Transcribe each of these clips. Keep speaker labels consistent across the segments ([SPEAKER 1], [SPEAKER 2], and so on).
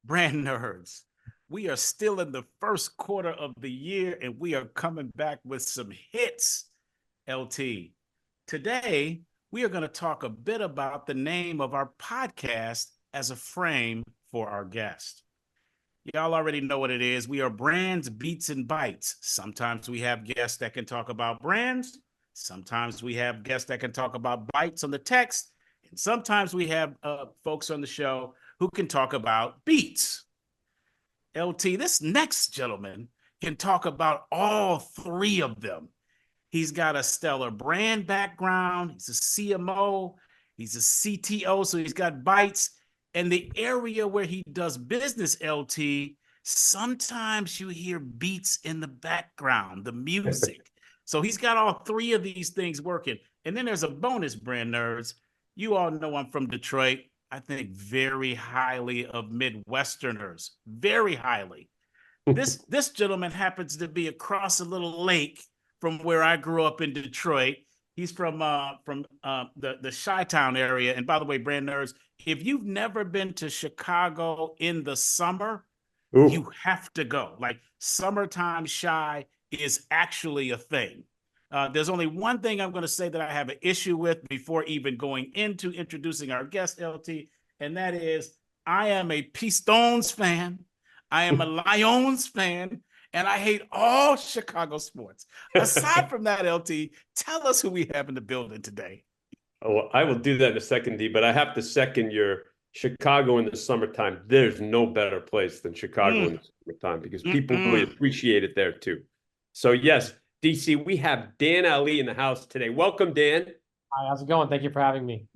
[SPEAKER 1] Brand nerds, we are still in the first quarter of the year and we are coming back with some hits, LT. Today, we are going to talk a bit about the name of our podcast as a frame for our guest. Y'all already know what it is. We are Brands, Beats, and Bites. Sometimes we have guests that can talk about brands. Sometimes we have guests that can talk about bites on the text. And sometimes we have folks on the show who can talk about beats. LT, this next gentleman can talk about all three of them. He's got a stellar brand background. He's a CMO. He's a CTO, so he's got bites. And the area where he does business, LT, sometimes you hear beats in the background, the music. So he's got all three of these things working. And then there's a bonus, brand nerds. You all know I'm from Detroit. I think very highly of Midwesterners, very highly. This gentleman happens to be across a little lake from where I grew up in Detroit. He's from the Chi-Town area. And by the way, brand nerds, if you've never been to Chicago in the summer, you have to go. Like summertime Chi is actually a thing. There's only one thing I'm going to say that I have an issue with before even going into introducing our guest, LT, and that is I am a Pistons fan. I am a Lions fan, and I hate all Chicago sports. Aside from that, LT, tell us who we have in the building today.
[SPEAKER 2] Oh, I will do that in a second, D, but I have to second your Chicago in the summertime. There's no better place than Chicago in the summertime because people really appreciate it there too. So yes, DC, we have Dan Ali in the house today. Welcome, Dan.
[SPEAKER 3] Hi, how's it going? Thank you for having me.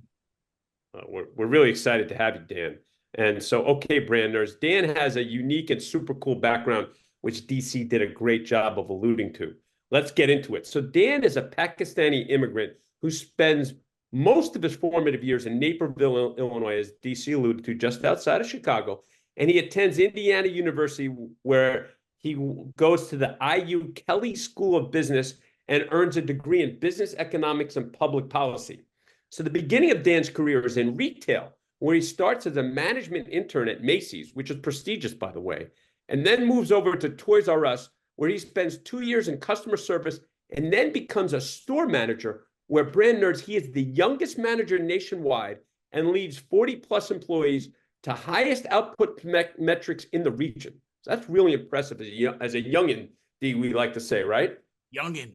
[SPEAKER 2] We're really excited to have you, Dan. And so, okay, branders, Dan has a unique and super cool background, which DC did a great job of alluding to. Let's get into it. So Dan is a Pakistani immigrant who spends most of his formative years in Naperville, Illinois, as DC alluded to, just outside of Chicago. And he attends Indiana University, where he goes to the IU Kelley School of Business and earns a degree in business economics and public policy. So the beginning of Dan's career is in retail, where he starts as a management intern at Macy's, which is prestigious, by the way, and then moves over to Toys R Us, where he spends 2 years in customer service and then becomes a store manager, where brand nerds, he is the youngest manager nationwide and leads 40+ employees to highest output metrics in the region. So that's really impressive as a youngin, D, we like to say, right?
[SPEAKER 1] Youngin.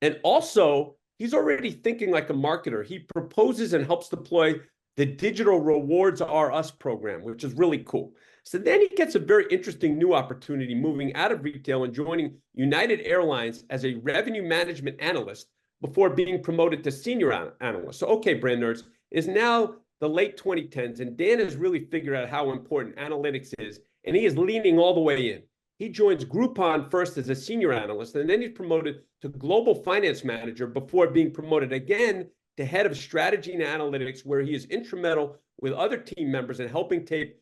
[SPEAKER 2] And also, he's already thinking like a marketer. He proposes and helps deploy the Digital Rewards R Us program, which is really cool. So then he gets a very interesting new opportunity moving out of retail and joining United Airlines as a revenue management analyst before being promoted to senior analyst. So, okay, brand nerds, it is now the late 2010s, and Dan has really figured out how important analytics is, and he is leaning all the way in. He joins Groupon first as a senior analyst, and then he's promoted to global finance manager before being promoted again to head of strategy and analytics, where he is instrumental with other team members in helping take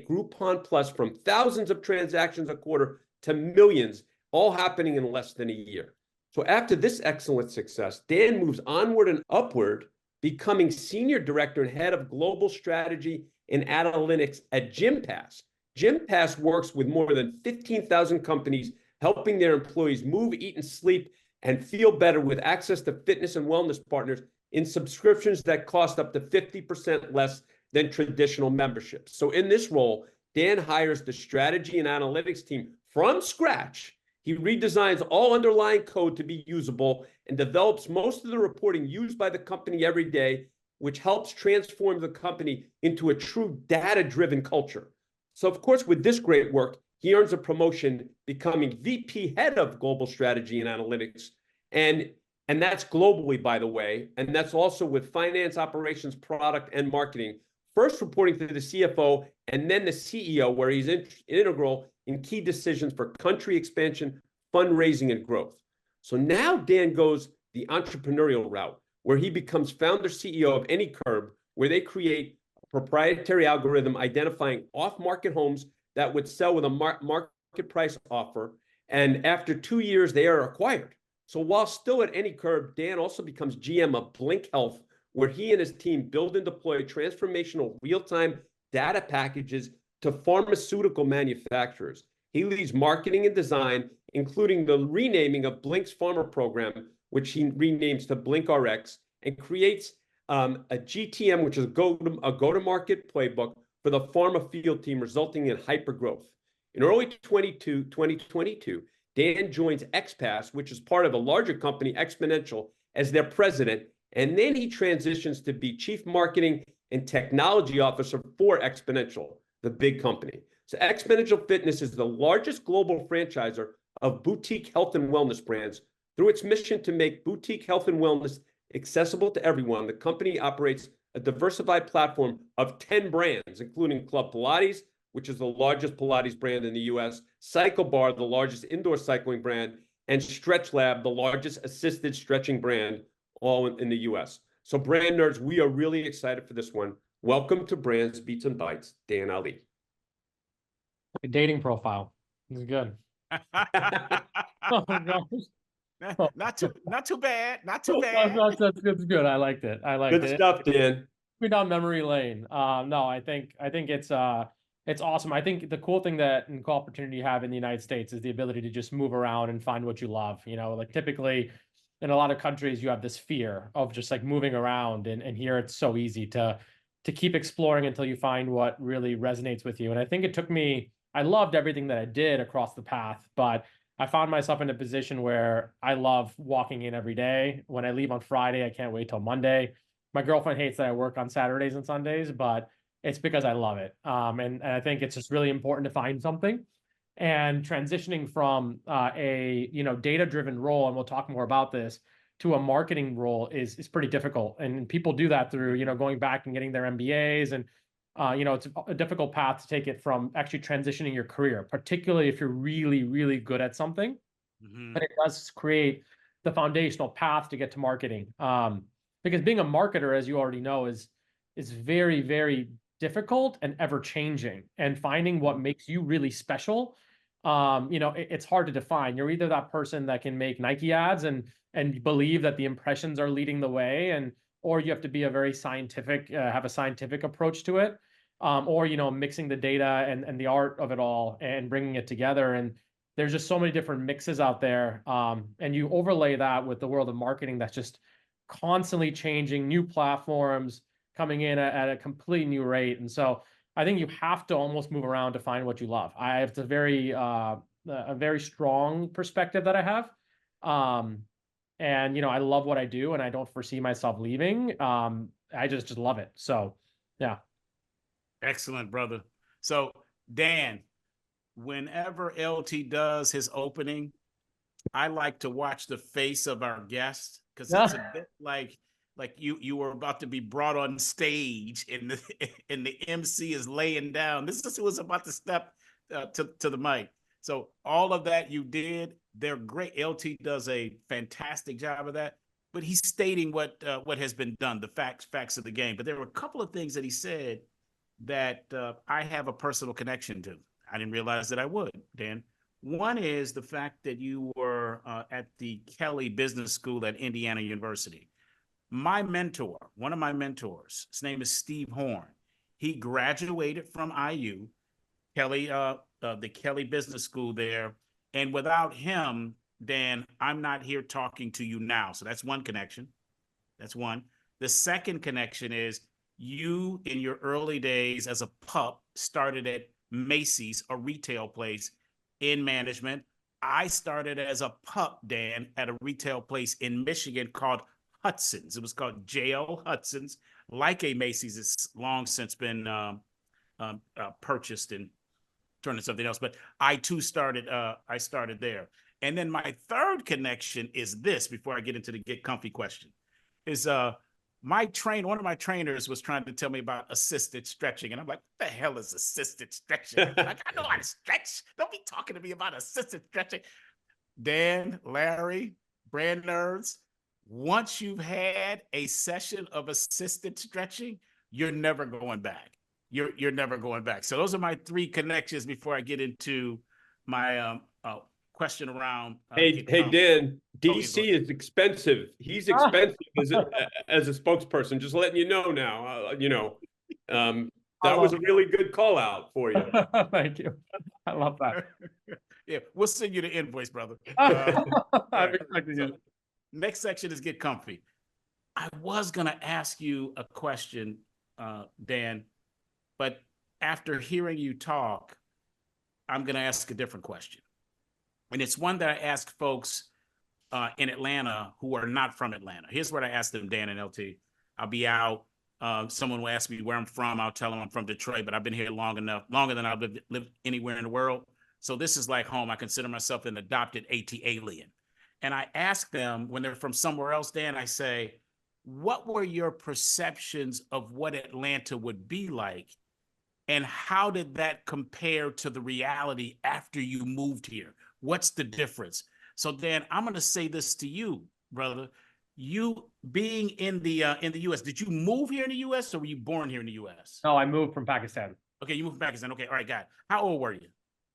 [SPEAKER 2] Groupon Plus from thousands of transactions a quarter to millions, all happening in less than a year. So after this excellent success, Dan moves onward and upward, becoming senior director and head of global strategy and analytics at Gympass. Gympass works with more than 15,000 companies, helping their employees move, eat, and sleep, and feel better with access to fitness and wellness partners in subscriptions that cost up to 50% less than traditional memberships. So in this role, Dan hires the strategy and analytics team from scratch. He redesigns all underlying code to be usable and develops most of the reporting used by the company every day, which helps transform the company into a true data-driven culture. So, of course, with this great work, he earns a promotion, becoming VP head of global strategy and analytics. And that's globally, by the way. And that's also with finance, operations, product, and marketing. First reporting to the CFO and then the CEO, where he's integral in key decisions for country expansion, fundraising, and growth. So now Dan goes the entrepreneurial route, where he becomes founder CEO of AnyCurb, where they create a proprietary algorithm identifying off-market homes that would sell with a market price offer. And after 2 years, they are acquired. So while still at AnyCurb, Dan also becomes GM of Blink Health, where he and his team build and deploy transformational real-time data packages to pharmaceutical manufacturers. He leads marketing and design, including the renaming of Blink's pharma program, which he renames to BlinkRx, and creates a GTM, which is a go-to-market playbook for the pharma field team, resulting in hypergrowth. In early 2022, Dan joins XPass, which is part of a larger company, Exponential, as their president, and then he transitions to be chief marketing and technology officer for Exponential, the big company. So Exponential Fitness is the largest global franchisor of boutique health and wellness brands. Through its mission to make boutique health and wellness accessible to everyone, the company operates a diversified platform of 10 brands, including Club Pilates, which is the largest Pilates brand in the US, Cycle Bar, the largest indoor cycling brand, and Stretch Lab, the largest assisted stretching brand, all in the US. So brand nerds, we are really excited for this one. Welcome to Brands, Beats, and Bites, Dan Ali.
[SPEAKER 3] Dating profile. This is good. Oh my gosh.
[SPEAKER 1] Not too bad. Not too bad.
[SPEAKER 3] That's good. I liked it. I liked it.
[SPEAKER 2] Good stuff, Dan.
[SPEAKER 3] We're down memory lane. No, I think it's awesome. I think the cool thing and cool opportunity you have in the United States is the ability to just move around and find what you love. You know, like typically in a lot of countries, you have this fear of just like moving around, and here it's so easy to keep exploring until you find what really resonates with you. And I think it took me, I loved everything that I did across the path, but I found myself in a position where I love walking in every day. When I leave on Friday, I can't wait till Monday. My girlfriend hates that I work on Saturdays and Sundays, but it's because I love it. And I think it's just really important to find something. And transitioning from a data-driven role, and we'll talk more about this, to a marketing role is pretty difficult. And people do that through going back and getting their MBAs, and it's a difficult path to take it from actually transitioning your career, particularly if you're really, really good at something.
[SPEAKER 1] Mm-hmm.
[SPEAKER 3] But it does create the foundational path to get to marketing. Because being a marketer, as you already know, is very, very difficult and ever changing. And finding what makes you really special, it's hard to define. You're either that person that can make Nike ads and believe that the impressions are leading the way, or you have to be a very scientific, have a scientific approach to it, or mixing the data and the art of it all and bringing it together. And there's just so many different mixes out there, and you overlay that with the world of marketing that's just constantly changing, new platforms coming in at a complete new rate. And so I think you have to almost move around to find what you love. I have a very strong perspective that I have. And I love what I do, and I don't foresee myself leaving. I just love it. So, yeah.
[SPEAKER 1] Excellent, brother. So, Dan, whenever LT does his opening, I like to watch the face of our guest, because it's a bit like you were about to be brought on stage, and the MC is laying down. This is who was about to step to the mic. So all of that you did, they're great. LT does a fantastic job of that, but he's stating what has been done, the facts of the game. But there were a couple of things that he said that I have a personal connection to. I didn't realize that I would, Dan. One is the fact that you were at the Kelley Business School at Indiana University. My mentor, one of my mentors, his name is Steve Horn. He graduated from IU, Kelley, the Kelley Business School there. And without him, Dan, I'm not here talking to you now. So that's one connection. That's one. The second connection is you, in your early days as a pup, started at Macy's, a retail place, in management. I started as a pup, Dan, at a retail place in Michigan called Hudson's. It was called J.L. Hudson's. Like a Macy's, it's long since been purchased and turned into something else. But I too started there. And then my third connection is this, before I get into the get comfy question, is one of my trainers was trying to tell me about assisted stretching. And I'm like, what the hell is assisted stretching? Like, I know how to stretch. Don't be talking to me about assisted stretching. Dan, Larry, brand nerds, once you've had a session of assisted stretching, you're never going back. You're never going back. So those are my three connections before I get into my question around.
[SPEAKER 2] Hey, Dan, DC is expensive. He's expensive as a spokesperson. Just letting you know now. That was a really good call out for you.
[SPEAKER 3] Thank you. I love that.
[SPEAKER 1] Yeah, we'll send you the invoice, brother.
[SPEAKER 3] I'm
[SPEAKER 1] right.
[SPEAKER 3] expecting
[SPEAKER 1] So,
[SPEAKER 3] you.
[SPEAKER 1] next section is get comfy. I was gonna ask you a question, Dan, but after hearing you talk, I'm gonna ask a different question. And it's one that I ask folks in Atlanta who are not from Atlanta. Here's what I ask them, Dan and LT. I'll be out. Someone will ask me where I'm from. I'll tell them I'm from Detroit, but I've been here long enough, longer than I've lived anywhere in the world. So this is like home. I consider myself an adopted AT alien. And I ask them when they're from somewhere else, Dan, I say, what were your perceptions of what Atlanta would be like? And how did that compare to the reality after you moved here? What's the difference? So Dan, I'm going to say this to you, brother. You being in the U.S., did you move here in the U.S. or were you born here in the U.S.?
[SPEAKER 3] No, I moved from Pakistan.
[SPEAKER 1] Okay, you moved from Pakistan. Okay, all right, got it. How old were you?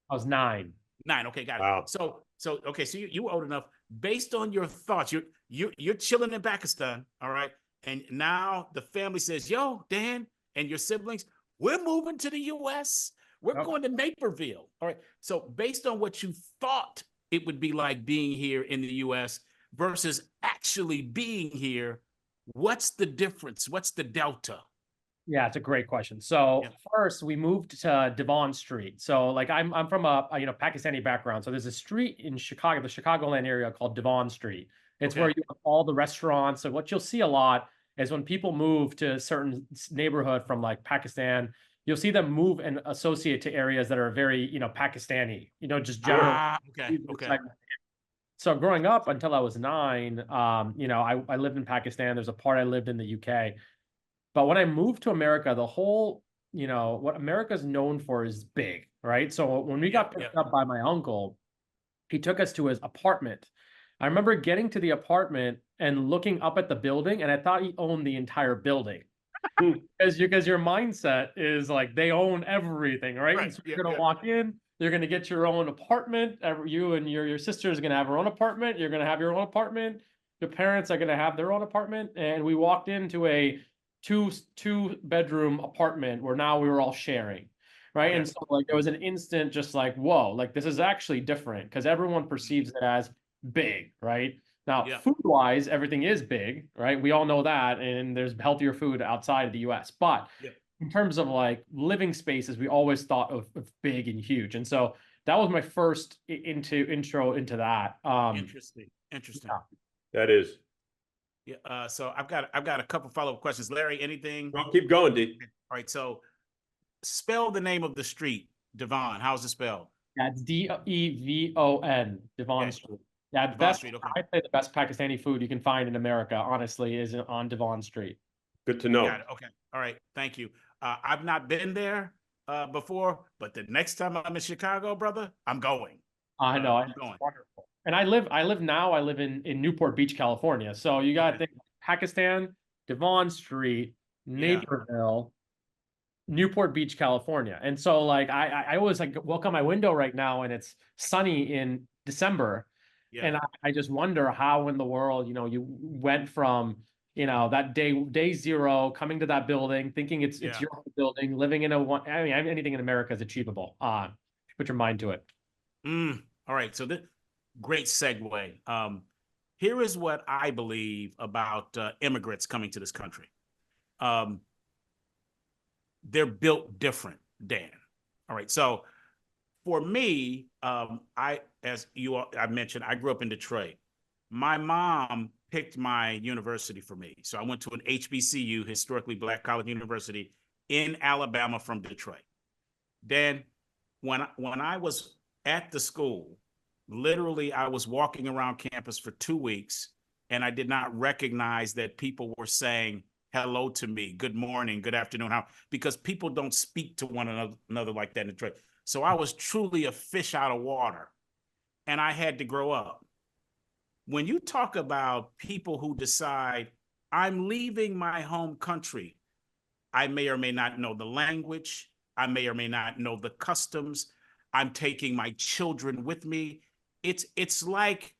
[SPEAKER 3] I was 9.
[SPEAKER 1] 9. Okay, got it.
[SPEAKER 2] Wow.
[SPEAKER 1] So okay, so you were old enough. Based on your thoughts, you're chilling in Pakistan, all right? And now the family says, "Yo, Dan and your siblings, we're moving to the U.S. We're going to Naperville." All right. So based on what you thought it would be like being here in the U.S. versus actually being here, what's the difference? What's the delta?
[SPEAKER 3] Yeah, it's a great question. So first, we moved to Devon Street. So like I'm from a Pakistani background. So there's a street in Chicago, the Chicagoland area called Devon Street. It's where you have all the restaurants. So what you'll see a lot is when people move to a certain neighborhood from like Pakistan, you'll see them move and associate to areas that are very, Pakistani, just general.
[SPEAKER 1] Okay.
[SPEAKER 3] So growing up until I was 9, I lived in Pakistan. There's a part I lived in the UK. But when I moved to America, the whole, what America's known for is big, right? So when we got picked up by my uncle, he took us to his apartment. I remember getting to the apartment and looking up at the building, and I thought he owned the entire building. Because your mindset is like they own everything, right? So you're gonna walk in, you're gonna get your own apartment. You and your sister is gonna have her own apartment. You're gonna have your own apartment. Your parents are gonna have their own apartment. And we walked into a two bedroom apartment where now we were all sharing, right? And so like there was an instant just like, whoa, like this is actually different because everyone perceives it as big, right? Now, food-wise, everything is big, right? We all know that, and there's healthier food outside of the US. But in terms of like living spaces, we always thought of big and huge. And so that was my first intro into that.
[SPEAKER 1] Interesting.
[SPEAKER 3] Yeah.
[SPEAKER 2] That is.
[SPEAKER 1] Yeah. So I've got a couple follow-up questions. Larry, anything?
[SPEAKER 2] Well, keep going, D.
[SPEAKER 1] All right. So spell the name of the street, Devon. How's it spelled?
[SPEAKER 3] Yeah, it's Devon, Devon Street. Yeah,
[SPEAKER 1] Devon Street,
[SPEAKER 3] I'd say the best Pakistani food you can find in America, honestly, is on Devon Street.
[SPEAKER 2] Good to know.
[SPEAKER 1] Got it. Okay. All right. Thank you. I've not been there before, but the next time I'm in Chicago, brother, I'm going.
[SPEAKER 3] I know.
[SPEAKER 1] I'm going.
[SPEAKER 3] Wonderful. And I live in Newport Beach, California. So you got to think Pakistan, Devon Street, Naperville, Newport Beach, California. And so like I always like look out my window right now and it's sunny in December. And I just wonder how in the world, you went from, that day zero coming to that building, thinking it's your building, living in anything in America is achievable. Put your mind to it.
[SPEAKER 1] All right. So this great segue. Here is what I believe about immigrants coming to this country. They're built different, Dan. All right. So for me, I mentioned, I grew up in Detroit. My mom picked my university for me. So I went to an HBCU, historically Black college university in Alabama from Detroit. Then when I was at the school, literally I was walking around campus for 2 weeks and I did not recognize that people were saying hello to me, good morning, good afternoon, because people don't speak to one another like that in Detroit. So I was truly a fish out of water and I had to grow up. When you talk about people who decide, I'm leaving my home country, I may or may not know the language, I may or may not know the customs, I'm taking my children with me. It's like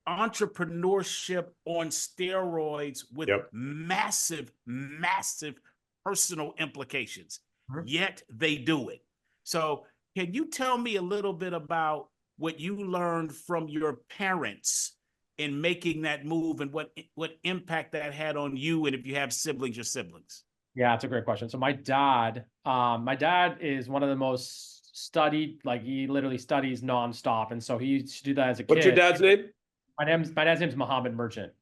[SPEAKER 1] entrepreneurship on steroids with massive, massive personal implications. yet they do it. So can you tell me a little bit about what you learned from your parents in making that move, and what impact that had on you, and if you have siblings, your siblings?
[SPEAKER 3] Yeah, it's a great question. So my dad is one of the most studied, like he literally studies nonstop. And so he used to do that as a kid.
[SPEAKER 2] What's your dad's name?
[SPEAKER 3] My dad's name is Mohammed Merchant.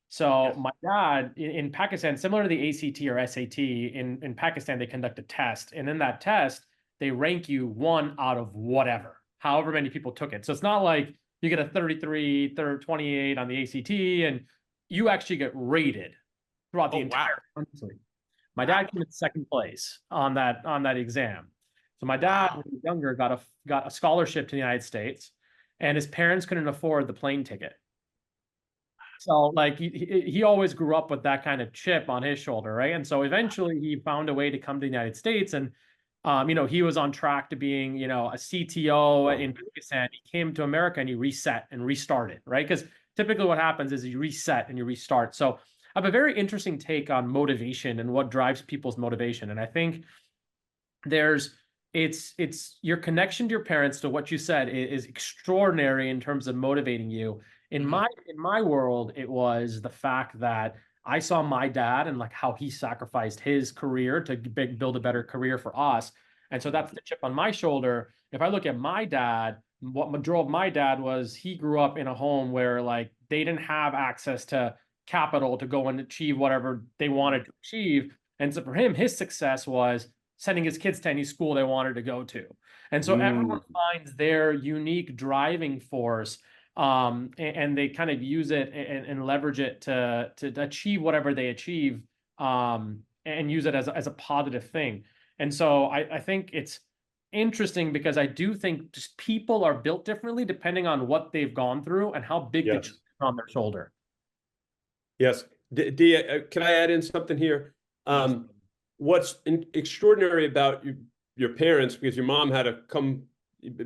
[SPEAKER 3] So my dad in Pakistan, similar to the ACT or SAT, in Pakistan, they conduct a test. And in that test, they rank you 1 out of whatever, however many people took it. So it's not like you get a 33, 28 on the ACT, and you actually get rated throughout the entire country. My dad came in second place on that exam. So my dad, when he was younger, got a scholarship to the United States, and his parents couldn't afford the plane ticket. So like he always grew up with that kind of chip on his shoulder, right? And so eventually he found a way to come to the United States, and he was on track to being, a CTO in Pakistan. He came to America and he reset and restarted, right? Because typically what happens is you reset and you restart. So I have a very interesting take on motivation and what drives people's motivation. And I think it's your connection to your parents, to what you said, is extraordinary in terms of motivating you. In my world, it was the fact that I saw my dad and like how he sacrificed his career to build a better career for us. And so that's the chip on my shoulder. If I look at my dad, what drove my dad was he grew up in a home where like they didn't have access to capital to go and achieve whatever they wanted to achieve. And so for him, his success was sending his kids to any school they wanted to go to. And so everyone finds their unique driving force, and they kind of use it and leverage it to achieve whatever they achieve, and use it as a positive thing. And so I think it's interesting because I do think just people are built differently depending on what they've gone through and how big the chip is on their shoulder.
[SPEAKER 2] Yes. Can I add in something here? What's extraordinary about your parents, because your mom had to come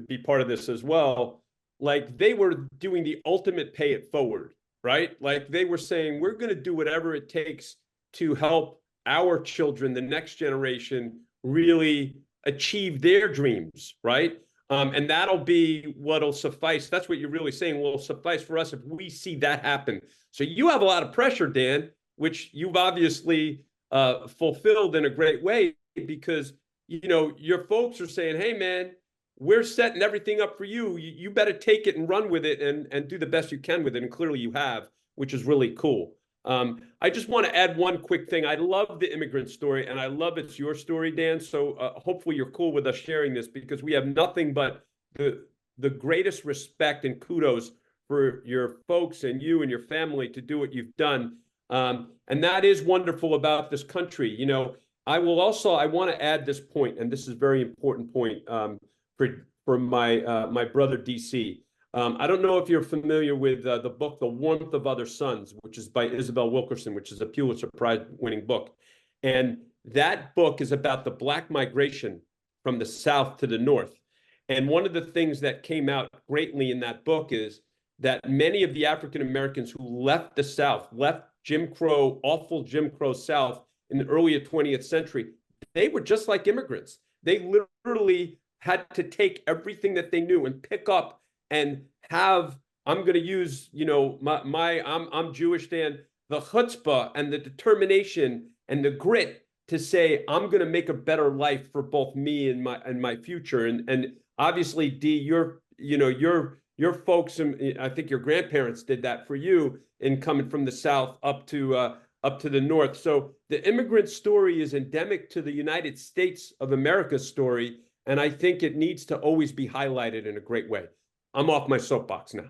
[SPEAKER 2] be part of this as well, like they were doing the ultimate pay it forward, right? Like they were saying, we're going to do whatever it takes to help our children, the next generation, really achieve their dreams, right? And that'll be what'll suffice. That's what you're really saying will suffice for us if we see that happen. So you have a lot of pressure, Dan, which you've obviously fulfilled in a great way, because your folks are saying, hey man, we're setting everything up for you. You better take it and run with it and do the best you can with it. And clearly you have, which is really cool. I just want to add one quick thing. I love the immigrant story, and I love it's your story, Dan. So hopefully you're cool with us sharing this, because we have nothing but the greatest respect and kudos for your folks and you and your family to do what you've done. And that is wonderful about this country. I want to add this point, and this is a very important point for my brother DC. I don't know if you're familiar with the book, The Warmth of Other Suns, which is by Isabel Wilkerson, which is a Pulitzer Prize-winning book. And that book is about the Black migration from the South to the North. And one of the things that came out greatly in that book is that many of the African Americans who left the South, left Jim Crow, awful Jim Crow South in the early 20th century, they were just like immigrants. They literally had to take everything that they knew and pick up and have, I'm going to use, I'm Jewish, Dan, the chutzpah and the determination and the grit to say, I'm going to make a better life for both me and my future. And obviously, D, your folks, and I think your grandparents did that for you in coming from the South up to the North. So the immigrant story is endemic to the United States of America's story. And I think it needs to always be highlighted in a great way. I'm off my soapbox now.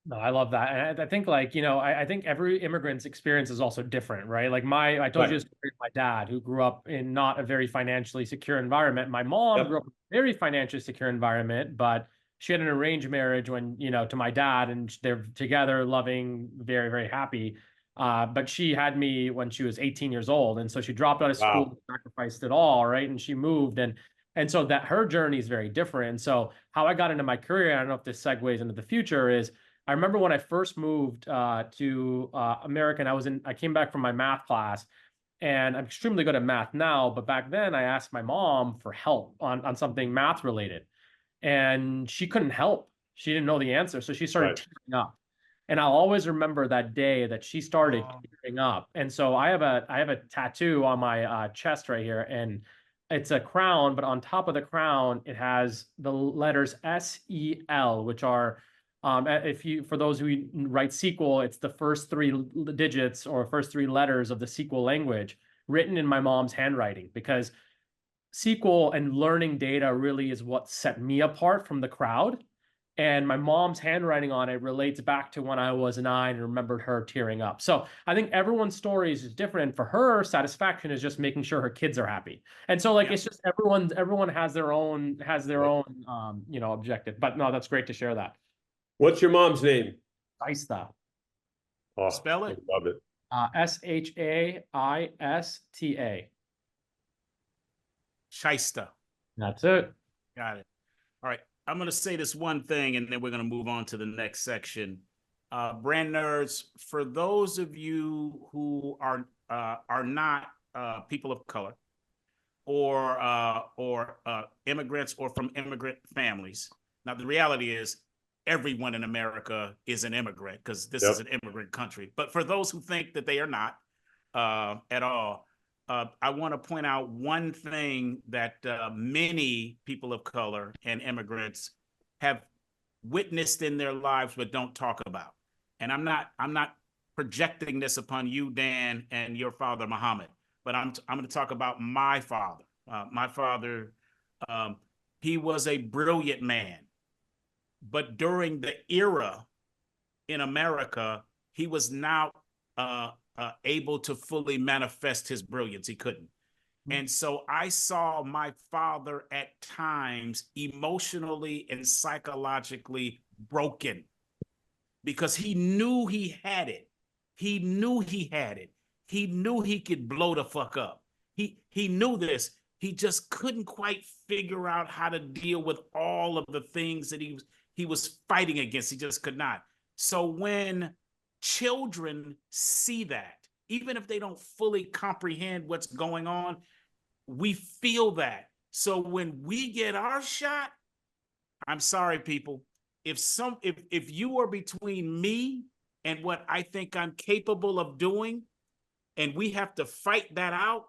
[SPEAKER 3] No, I love that. And I think I think every immigrant's experience is also different, right? Like I told you a story of my dad, who grew up in not a very financially secure environment. My mom grew up in a very financially secure environment, but she had an arranged marriage to my dad, and they're together, loving, very, very happy. But she had me when she was 18 years old. And so she dropped out of school, sacrificed it all, right? And she moved. And so that her journey is very different. And so how I got into my career, I don't know if this segues into the future, is I remember when I first moved to America, and I came back from my math class, and I'm extremely good at math now. But back then, I asked my mom for help on something math related, and she couldn't help. She didn't know the answer, so she started tearing up. And I'll always remember that day that she started tearing up. And so I have a tattoo on my chest right here, and it's a crown, but on top of the crown, it has the letters SEL, which are for those who write SQL, it's the first three digits or first three letters of the SQL language written in my mom's handwriting, because SQL and learning data really is what set me apart from the crowd. And my mom's handwriting on it relates back to when I was 9 and remembered her tearing up. So I think everyone's story is different. For her, satisfaction is just making sure her kids are happy. And so like, it's just everyone has their own objective. But no, that's great to share that.
[SPEAKER 2] What's your mom's name?
[SPEAKER 3] Shaista.
[SPEAKER 2] Oh,
[SPEAKER 1] Spell it.
[SPEAKER 2] I love it.
[SPEAKER 3] Shaista.
[SPEAKER 1] Shaista.
[SPEAKER 3] That's it.
[SPEAKER 1] Got it. All right. I'm going to say this one thing, and then we're going to move on to the next section. Brand nerds, for those of you who are not people of color or immigrants or from immigrant families. Now, the reality is everyone in America is an immigrant because this is an immigrant country. But for those who think that they are not at all, I want to point out one thing that many people of color and immigrants have witnessed in their lives but don't talk about. And I'm not projecting this upon you, Dan, and your father, Muhammad, but I'm going to talk about my father. My father, he was a brilliant man, but during the era in America, he was not able to fully manifest his brilliance. He couldn't. And so I saw my father at times emotionally and psychologically broken because he knew he had it. He knew he had it. He knew he could blow the fuck up. He knew this. He just couldn't quite figure out how to deal with all of the things that he was fighting against. He just could not. So when children see that, even if they don't fully comprehend what's going on, we feel that. So when we get our shot, I'm sorry, people. If you are between me and what I think I'm capable of doing, and we have to fight that out,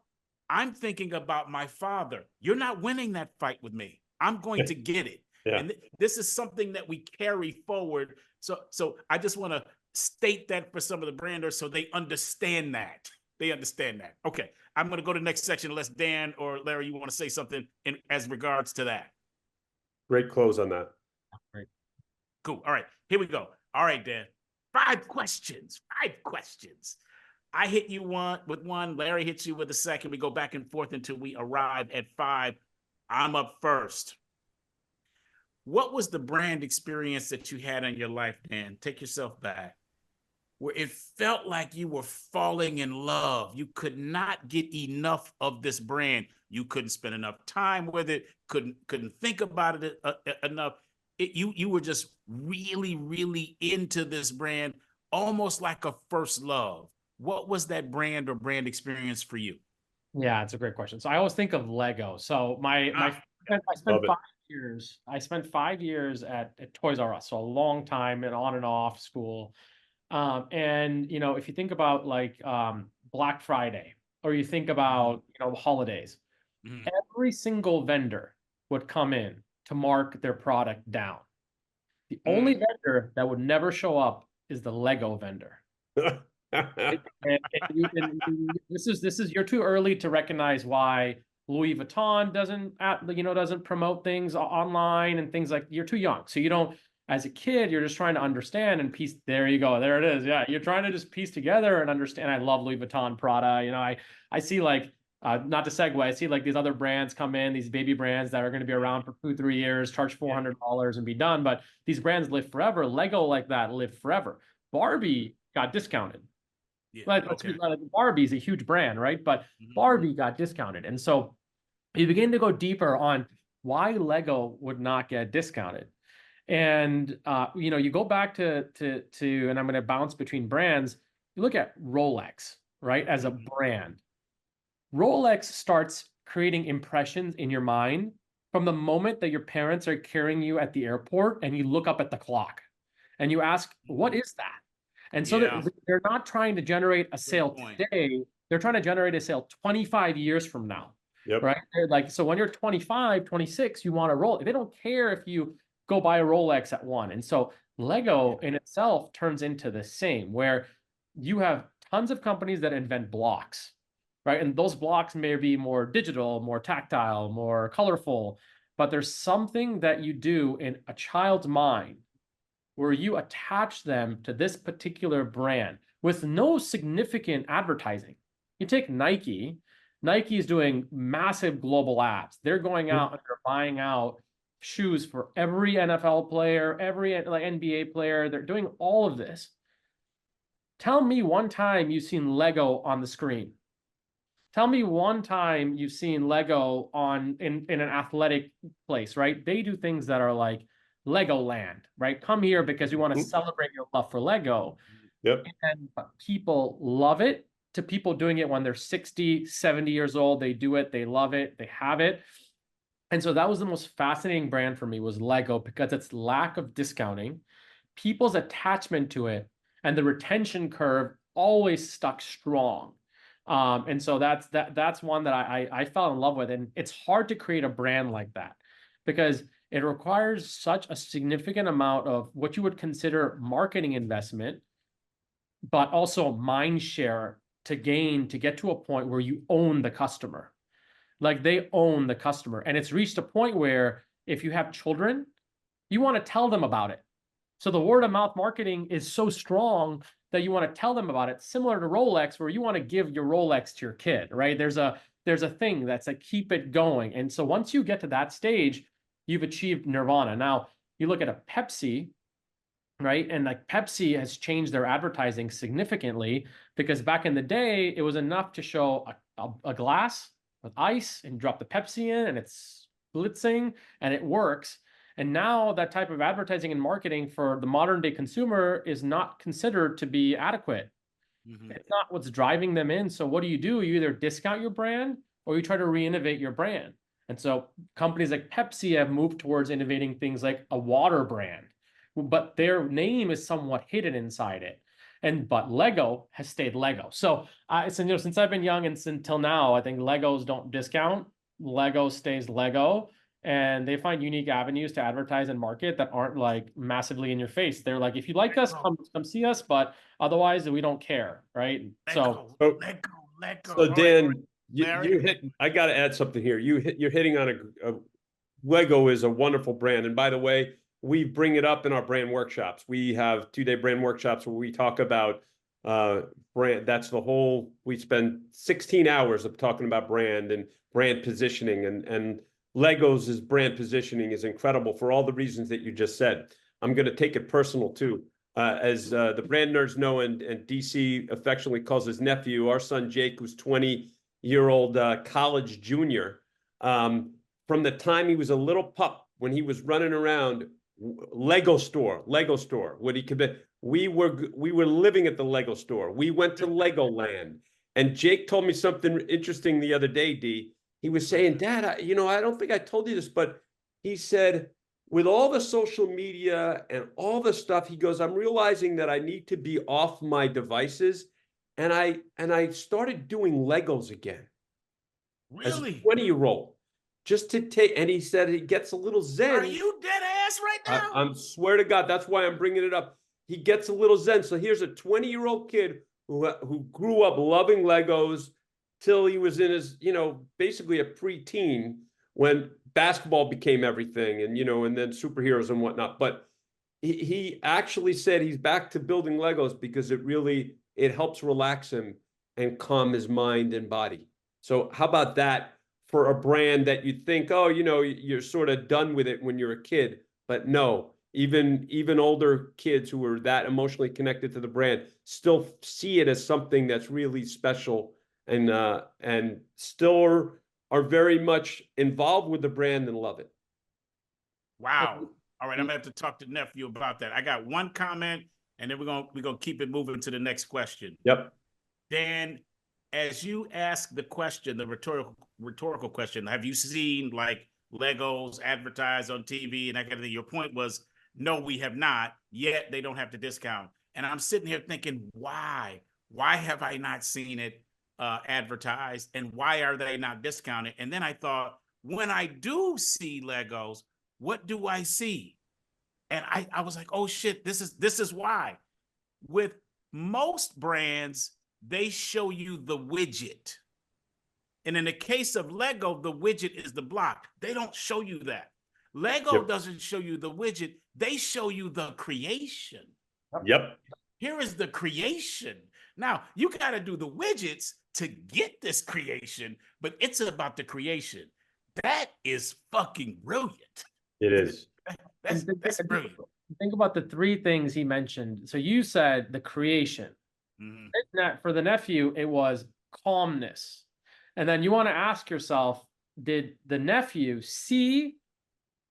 [SPEAKER 1] I'm thinking about my father. You're not winning that fight with me. I'm going to get it. Yeah. And this is something that we carry forward. So I just want to state that for some of the branders so they understand that. They understand that. Okay, I'm going to go to the next section unless Dan or Larry, you want to say something as regards to that.
[SPEAKER 2] Great close on that.
[SPEAKER 1] Great. Cool. All right, here we go. All right, Dan. 5 questions. I hit you with one. Larry hits you with a second. We go back and forth until we arrive at 5. I'm up first. What was the brand experience that you had in your life, Dan? Take yourself back. Where it felt like you were falling in love. You could not get enough of this brand. You couldn't spend enough time with it. Couldn't think about it enough. You were just really, really into this brand, almost like a first love. What was that brand or brand experience for you?
[SPEAKER 3] Yeah, it's a great question. So I always think of Lego. So I spent 5 years. I spent 5 years at Toys R Us, so a long time and on and off school. And if you think about like Black Friday, or you think about holidays, every single vendor would come in to mark their product down. The only vendor that would never show up is the Lego vendor. This is you're too early to recognize why Louis Vuitton doesn't promote things online and things like. You're too young, so you don't. As a kid, you're just trying to understand and piece. There you go. There it is. Yeah, you're trying to just piece together and understand. I love Louis Vuitton, Prada. I see like, not to segue, I see like these other brands come in, these baby brands that are going to be around for 2-3 years, charge $400 and be done. But these brands live forever. Lego like that lived forever. Barbie got discounted. Yeah, Barbie is a huge brand, right? But Barbie got discounted. And so you begin to go deeper on why Lego would not get discounted. And you go back to and I'm going to bounce between brands. You look at Rolex, right, as a brand. Rolex starts creating impressions in your mind from the moment that your parents are carrying you at the airport and you look up at the clock and you ask, what is that? And so they're not trying to generate a sale today. They're trying to generate a sale 25 years from now.
[SPEAKER 2] Yep.
[SPEAKER 3] Right? They're like, so when you're 25, 26, you want a Rolex. They don't care if you go buy a Rolex at one. And so Lego in itself turns into the same, where you have tons of companies that invent blocks, right? And those blocks may be more digital, more tactile, more colorful, but there's something that you do in a child's mind where you attach them to this particular brand with no significant advertising. You take Nike. Nike is doing massive global ads. They're going out and they're buying out shoes for every NFL player, every like NBA player. They're doing all of this. Tell me one time you've seen Lego on the screen. Tell me one time you've seen Lego in an athletic place, right? They do things that are like Legoland, right? Come here because we want to celebrate your love for Lego.
[SPEAKER 2] Yep.
[SPEAKER 3] And people love it, to people doing it when they're 60, 70 years old. They do it, they love it, they have it. And so that was the most fascinating brand for me, was Lego, because its lack of discounting, people's attachment to it, and the retention curve always stuck strong. And so that's one that I fell in love with. And it's hard to create a brand like that because it requires such a significant amount of what you would consider marketing investment, but also mind share to get to a point where you own the customer. Like they own the customer. And it's reached a point where if you have children, you want to tell them about it. So the word of mouth marketing is so strong that you want to tell them about it, similar to Rolex, where you want to give your Rolex to your kid, right? There's a thing that's like, keep it going. And so once you get to that stage, you've achieved nirvana. Now, you look at a Pepsi, right? And like Pepsi has changed their advertising significantly, because back in the day, it was enough to show a glass with ice and drop the Pepsi in and it's blitzing and it works. And now that type of advertising and marketing for the modern day consumer is not considered to be adequate. It's not what's driving them in. So what do? You either discount your brand or you try to re-innovate your brand. And so companies like Pepsi have moved towards innovating things like a water brand, but their name is somewhat hidden inside it. But Lego has stayed Lego. So since I've been young and until now, I think Legos don't discount. Lego stays Lego, and they find unique avenues to advertise and market that aren't like massively in your face. They're like, if you like us, come see us, but otherwise we don't care, right?
[SPEAKER 1] Lego.
[SPEAKER 2] So Dan, you hit. I got to add something here. You're hitting on a Lego is a wonderful brand, and by the way, we bring it up in our brand workshops. We have 2-day brand workshops where we talk about brand. That's the whole. We spend 16 hours of talking about brand and brand positioning, and Lego's brand positioning is incredible for all the reasons that you just said. I'm going to take it personal too. As the brand nerds know, and DC affectionately calls his nephew, our son Jake, who's 20-year-old college junior. From the time he was a little pup, when he was running around, Lego store. What he could be. We were living at the Lego store. We went to Legoland, and Jake told me something interesting the other day. D. He was saying, Dad, I don't think I told you this, but he said, with all the social media and all the stuff, he goes, I'm realizing that I need to be off my devices. And I started doing Legos again.
[SPEAKER 1] Really?
[SPEAKER 2] As a 20-year-old. Just to take, and he said he gets a little zen.
[SPEAKER 1] Are you dead ass right now?
[SPEAKER 2] I'm swear to God, that's why I'm bringing it up. He gets a little zen. So here's a 20-year-old kid who grew up loving Legos till he was in his, basically a preteen when basketball became everything, and and then superheroes and whatnot. But he actually said he's back to building Legos because it helps relax him and calm his mind and body. So how about that for a brand that you think, you're sort of done with it when you're a kid, but no, even older kids who are that emotionally connected to the brand still see it as something that's really special and still are very much involved with the brand and love it.
[SPEAKER 1] Wow. All right, I'm gonna have to talk to nephew about that. I got one comment, and then we're gonna keep it moving to the next question.
[SPEAKER 2] Yep.
[SPEAKER 1] Dan, as you ask the question, the rhetorical question, have you seen like Legos advertised on TV and that kind of thing? Your point was, no, we have not, yet they don't have to discount. And I'm sitting here thinking, why? Why have I not seen it advertised? And why are they not discounted? And then I thought, when I do see Legos, what do I see? And I was like, oh shit, this is why. With most brands, they show you the widget. And in the case of Lego, the widget is the block. They don't show you that. Lego doesn't show you the widget. They show you the creation.
[SPEAKER 2] Yep.
[SPEAKER 1] Here is the creation. Now, you got to do the widgets to get this creation, but it's about the creation. That is fucking brilliant.
[SPEAKER 2] It is.
[SPEAKER 1] That's brilliant.
[SPEAKER 3] Think about the three things he mentioned. So you said the creation. Mm-hmm. For the nephew, it was calmness. And then you want to ask yourself, did the nephew see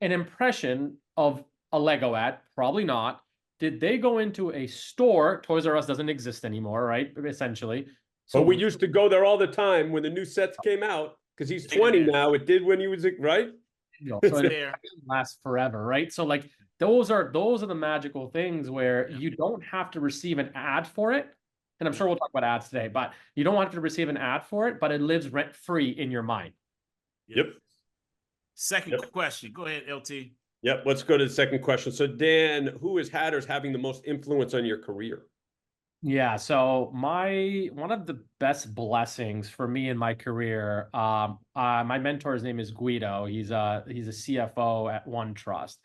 [SPEAKER 3] an impression of a Lego ad? Probably not. Did they go into a store? Toys R Us doesn't exist anymore, right? Essentially.
[SPEAKER 2] So we used to go there all the time when the new sets came out, because he's 20 now. It did when he was, right?
[SPEAKER 3] So it lasts forever, right? So like those are the magical things where you don't have to receive an ad for it. And I'm sure we'll talk about ads today, but you don't have to receive an ad for it, but it lives rent-free in your mind.
[SPEAKER 2] Yep.
[SPEAKER 1] Second question. Go ahead, LT.
[SPEAKER 2] Yep. Let's go to the second question. So Dan, who is Hatters having the most influence on your career?
[SPEAKER 3] Yeah, so one of the best blessings for me in my career, my mentor's name is Guido. He's a CFO at OneTrust.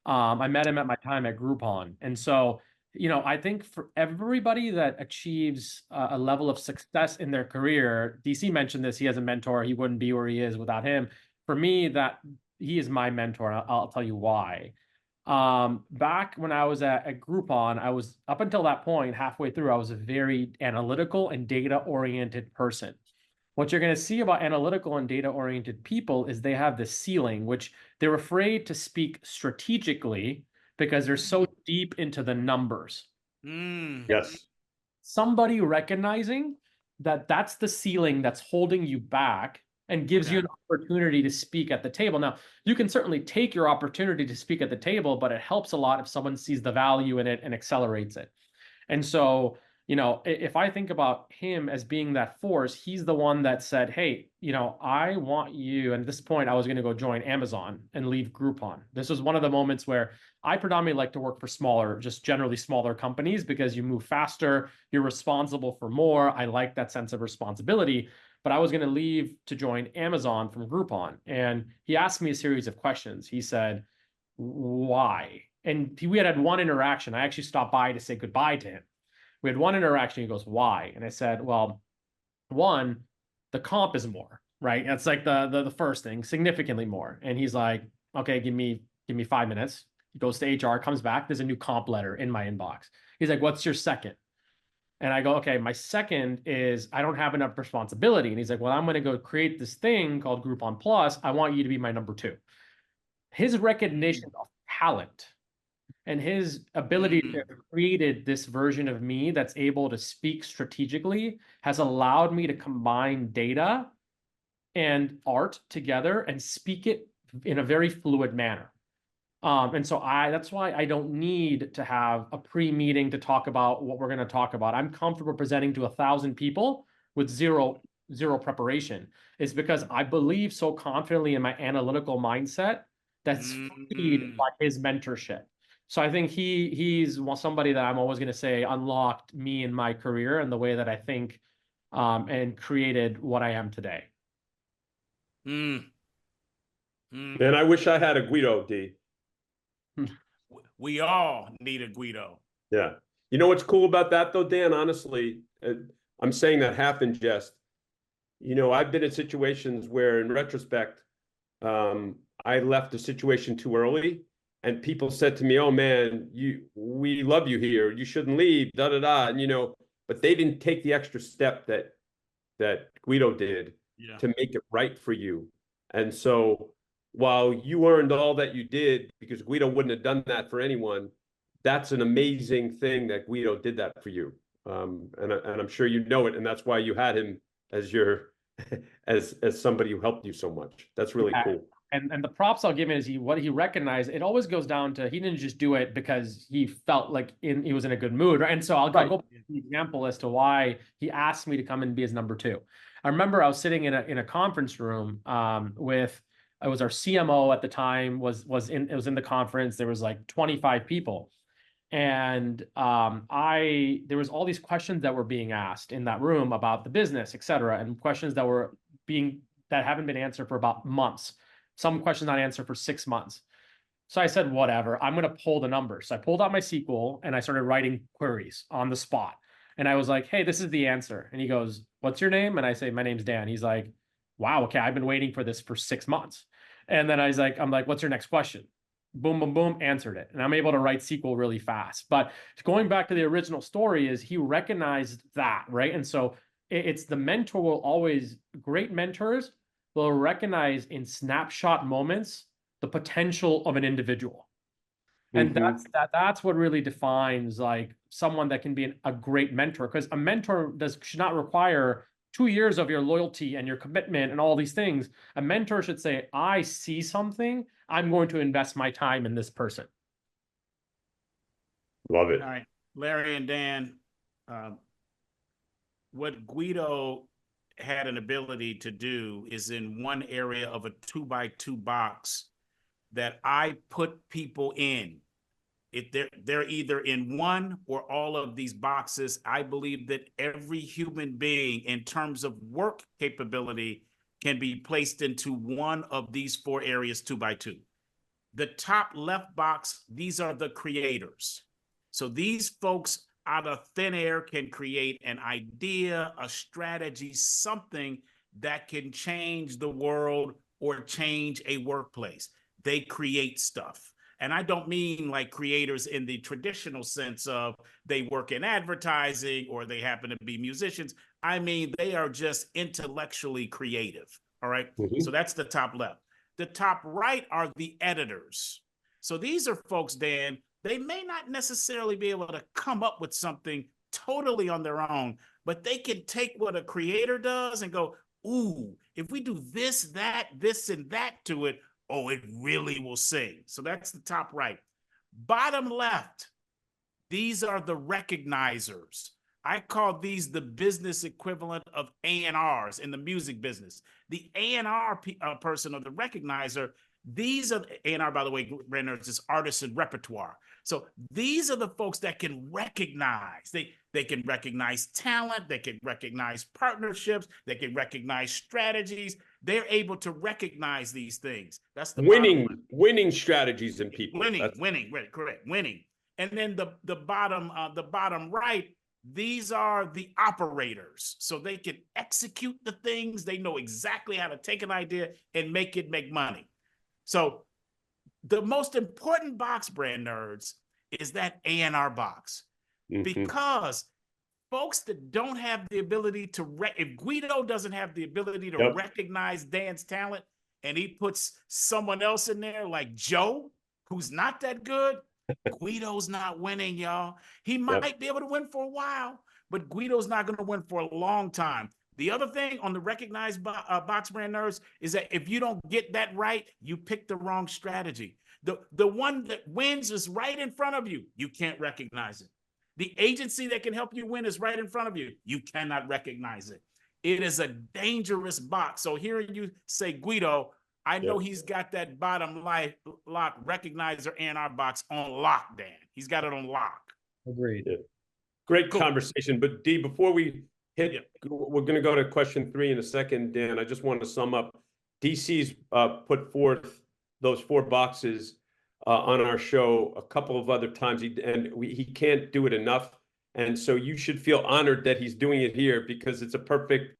[SPEAKER 3] I met him at my time at Groupon, and so I think for everybody that achieves a level of success in their career, DC mentioned this. He has a mentor. He wouldn't be where he is without him. For me, that he is my mentor. And I'll tell you why. Back when I was at Groupon, I was up until that point, halfway through, I was a very analytical and data-oriented person. What you're going to see about analytical and data-oriented people is they have this ceiling, which they're afraid to speak strategically because they're so deep into the numbers.
[SPEAKER 2] Yes.
[SPEAKER 3] Somebody recognizing that that's the ceiling that's holding you back and gives you an opportunity to speak at the table. Now, you can certainly take your opportunity to speak at the table, but it helps a lot if someone sees the value in it and accelerates it. And so, if I think about him as being that force, he's the one that said, hey, I want you, and at this point, I was going to go join Amazon and leave Groupon. This was one of the moments where I predominantly like to work for smaller, just generally smaller companies, because you move faster, you're responsible for more. I like that sense of responsibility. But I was going to leave to join Amazon from Groupon. And he asked me a series of questions. He said, why? And we had one interaction. I actually stopped by to say goodbye to him. We had one interaction. He goes, why? And I said, well, one, the comp is more, right? That's like the first thing, significantly more. And he's like, okay, give me 5 minutes. He goes to HR, comes back. There's a new comp letter in my inbox. He's like, what's your second? And I go, okay, my second is I don't have enough responsibility. And he's like, well, I'm going to go create this thing called Groupon Plus. I want you to be my number 2. His recognition of talent and his ability to have created this version of me that's able to speak strategically has allowed me to combine data and art together and speak it in a very fluid manner. And so that's why I don't need to have a pre-meeting to talk about what we're going to talk about. I'm comfortable presenting to 1,000 people with zero preparation. It's because I believe so confidently in my analytical mindset that's feed by his mentorship. So I think he's somebody that I'm always going to say unlocked me in my career and the way that I think and created what I am today.
[SPEAKER 2] Man, I wish I had a Guido, D.
[SPEAKER 1] We all need a Guido.
[SPEAKER 2] Yeah. You know what's cool about that, though, Dan? Honestly, I'm saying that half in jest. I've been in situations where, in retrospect, I left the situation too early, and people said to me, "Oh man, we love you here. You shouldn't leave." Da da da. And but they didn't take the extra step that Guido did to make it right for you. And so, while you earned all that you did, because Guido wouldn't have done that for anyone, that's an amazing thing that Guido did that for you. And I'm sure you know it, and that's why you had him as your as somebody who helped you so much. That's really cool.
[SPEAKER 3] And the props I'll give him is what he recognized. It always goes down to he didn't just do it because he felt like he was in a good mood, right? And so I'll go back to the example as to why he asked me to come and be his number two. I remember I was sitting in a conference room with it was our CMO at the time was in the conference. There was like 25 people. And there was all these questions that were being asked in that room about the business, et cetera, and questions that haven't been answered for about months. Some questions not answered for 6 months. So I said, whatever, I'm going to pull the numbers. So I pulled out my SQL and I started writing queries on the spot. And I was like, hey, this is the answer. And he goes, what's your name? And I say, my name's Dan. He's like, wow, okay, I've been waiting for this for 6 months. And then I'm like, what's your next question? Boom, boom, boom, answered it. And I'm able to write SQL really fast. But going back to the original story is he recognized that, right? And so it's the mentor will always, great mentors will recognize in snapshot moments the potential of an individual. And that's what really defines like someone that can be a great mentor, because a mentor should not require 2 years of your loyalty and your commitment and all these things. A mentor should say, I see something, I'm going to invest my time in this person.
[SPEAKER 2] Love it.
[SPEAKER 1] All right, Larry and Dan, what Guido had an ability to do is in one area of a 2x2 box that I put people in. They're either in one or all of these boxes. I believe that every human being in terms of work capability can be placed into one of these 4 areas 2x2. The top left box, these are the creators. So these folks out of thin air can create an idea, a strategy, something that can change the world or change a workplace. They create stuff. And I don't mean like creators in the traditional sense of they work in advertising or they happen to be musicians. I mean, they are just intellectually creative. All right. So that's the top left. The top right are the editors. So these are folks, Dan, they may not necessarily be able to come up with something totally on their own, but they can take what a creator does and go, ooh, if we do this, that, this, and that to it, oh, it really will sing. So that's the top right. Bottom left, these are the recognizers. I call these the business equivalent of A&Rs in the music business. The A&R person or the recognizer, these are A&R, by the way, Brandon, is artists and repertoire. So these are the folks that can recognize. They can recognize talent. They can recognize partnerships. They can recognize strategies. They're able to recognize these things. That's the
[SPEAKER 2] winning strategies in people.
[SPEAKER 1] Winning, right, correct, winning. And then the bottom right, these are the operators. So they can execute the things. They know exactly how to take an idea and make it make money. So the most important box, brand nerds, is that A&R box. Because folks that don't have the ability to, if Guido doesn't have the ability to recognize Dan's talent and he puts someone else in there like Joe, who's not that good, Guido's not winning, y'all. He might be able to win for a while, but Guido's not going to win for a long time. The other thing on the recognized box, brand nerds, is that if you don't get that right, you pick the wrong strategy. The one that wins is right in front of you. You can't recognize it. The agency that can help you win is right in front of you. You cannot recognize it. It is a dangerous box. So hearing you say Guido, I know he's got that bottom lock recognizer and our box on lock, Dan. He's got it on lock.
[SPEAKER 3] Agreed.
[SPEAKER 2] Great conversation. But D, before we hit, we're going to go to question 3 in a second, Dan. I just want to sum up. DC's put forth those 4 boxes on our show a couple of other times, he can't do it enough. And so you should feel honored that he's doing it here, because it's a perfect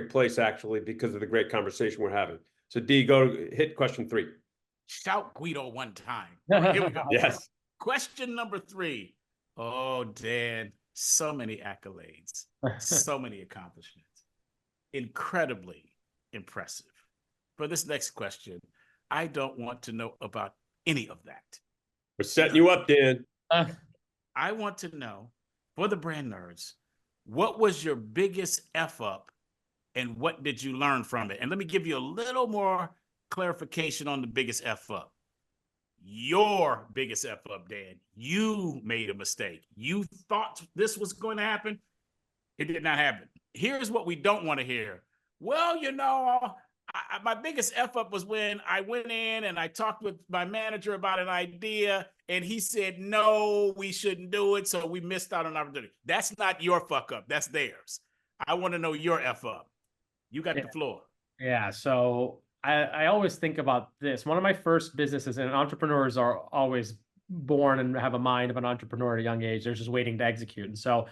[SPEAKER 2] place, actually, because of the great conversation we're having. So D, go hit question 3.
[SPEAKER 1] Shout Guido one time. Right, here we go.
[SPEAKER 2] Yes.
[SPEAKER 1] Question number 3. Oh, Dan, so many accolades, so many accomplishments. Incredibly impressive. For this next question, I don't want to know about any of that.
[SPEAKER 2] We're setting you up, Dan.
[SPEAKER 1] I want to know, for the brand nerds, what was your biggest F up and what did you learn from it? And let me give you a little more clarification on the biggest F up. Your biggest F up, Dan. You made a mistake. You thought this was going to happen. It did not happen. Here's what we don't want to hear. Well, my biggest F up was when I went in and I talked with my manager about an idea and he said, no, we shouldn't do it. So we missed out on an opportunity. That's not your fuck up. That's theirs. I want to know your F up. You got the floor.
[SPEAKER 3] Yeah. So I always think about this. One of my first businesses, and entrepreneurs are always born and have a mind of an entrepreneur at a young age. They're just waiting to execute. And so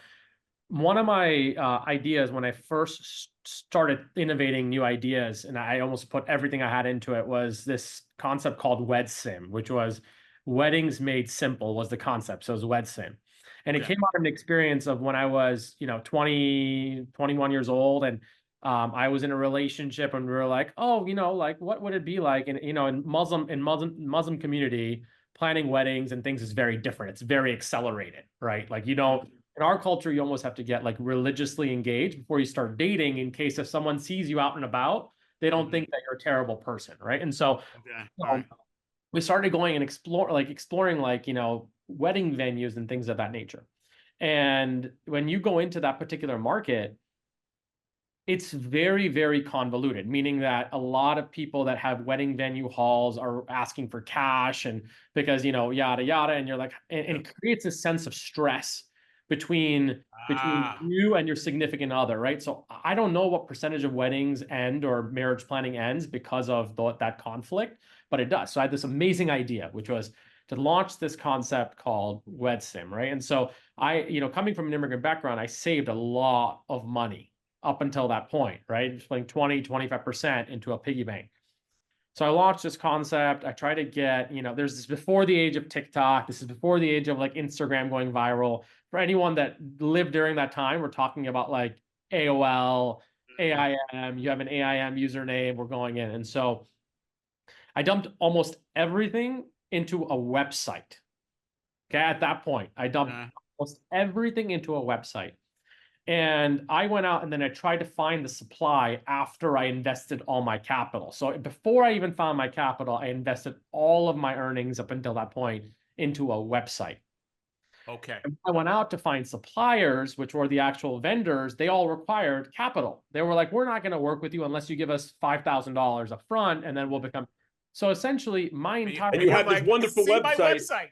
[SPEAKER 3] one of my ideas when I first started innovating new ideas, and I almost put everything I had into it, was this concept called Wed Sim, which was weddings made simple was the concept. So it was Wed Sim. And it came out of an experience of when I was, 20, 21 years old. And I was in a relationship and we were like, oh, like what would it be like? And, in Muslim community, planning weddings and things is very different. It's very accelerated, right? Like, in our culture, you almost have to get like religiously engaged before you start dating in case if someone sees you out and about, they don't think that you're a terrible person, right? And so we started going and exploring wedding venues and things of that nature. And when you go into that particular market, it's very, very convoluted, meaning that a lot of people that have wedding venue halls are asking for cash and because, yada, yada. And you're like, and it creates a sense of stress between you and your significant other, right? So I don't know what percentage of weddings end or marriage planning ends because of that conflict, but it does. So I had this amazing idea, which was to launch this concept called Wed Sim, right? And so coming from an immigrant background, I saved a lot of money up until that point, right? Just putting 20, 25% into a piggy bank. So I launched this concept. I try to get, there's this before the age of TikTok. This is before the age of like Instagram going viral. For anyone that lived during that time, we're talking about like AOL, AIM. You have an AIM username. We're going in. And so I dumped almost everything into a website. Okay. At that point, I dumped almost everything into a website. And I went out and then I tried to find the supply after I invested all my capital. So before I even found my capital, I invested all of my earnings up until that point into a website.
[SPEAKER 1] Okay.
[SPEAKER 3] And I went out to find suppliers, which were the actual vendors. They all required capital. They were like, we're not going to work with you unless you give us $5,000 up front and then we'll become. So essentially my entire.
[SPEAKER 2] And you have this wonderful website.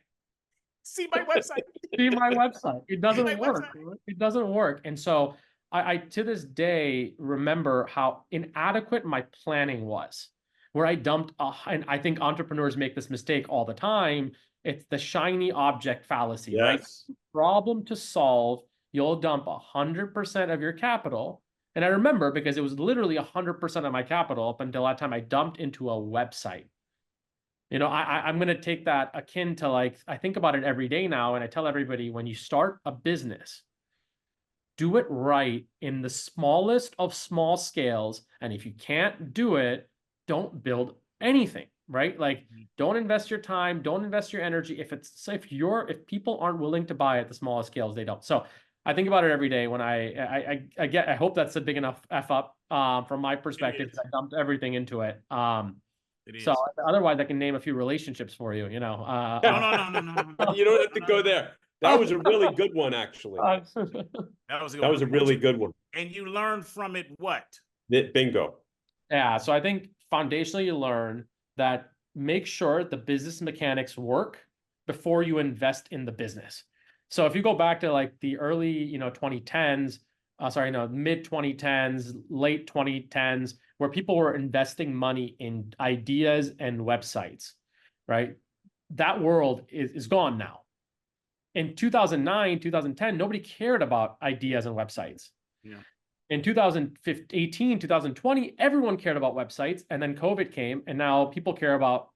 [SPEAKER 1] See my website.
[SPEAKER 3] See my website. It doesn't work. It doesn't work. And so I to this day remember how inadequate my planning was, where I dumped, and I think entrepreneurs make this mistake all the time. It's the shiny object fallacy, right? Problem to solve, you'll dump 100% of your capital. And I remember because it was literally 100% of my capital up until that time I dumped into a website. I'm going to take that akin to like, I think about it every day now. And I tell everybody, when you start a business, do it right in the smallest of small scales. And if you can't do it, don't build anything, right? Like don't invest your time, don't invest your energy. If people aren't willing to buy at the smallest scales, they don't. So I think about it every day when I hope that's a big enough F up from my perspective. I dumped everything into it. So otherwise I can name a few relationships for you,
[SPEAKER 1] No.
[SPEAKER 2] You don't have to go there. That was a really good one, actually.
[SPEAKER 1] That was
[SPEAKER 2] a really good one.
[SPEAKER 1] And you learned from it what?
[SPEAKER 2] Bingo.
[SPEAKER 3] Yeah. So I think foundationally you learn that make sure the business mechanics work before you invest in the business. So if you go back to like the early, 2010s, mid 2010s, late 2010s, where people were investing money in ideas and websites, right? That world is gone now. In 2009, 2010, nobody cared about ideas and websites.
[SPEAKER 1] Yeah.
[SPEAKER 3] In 2018, 2020, everyone cared about websites. And then COVID came and now people care about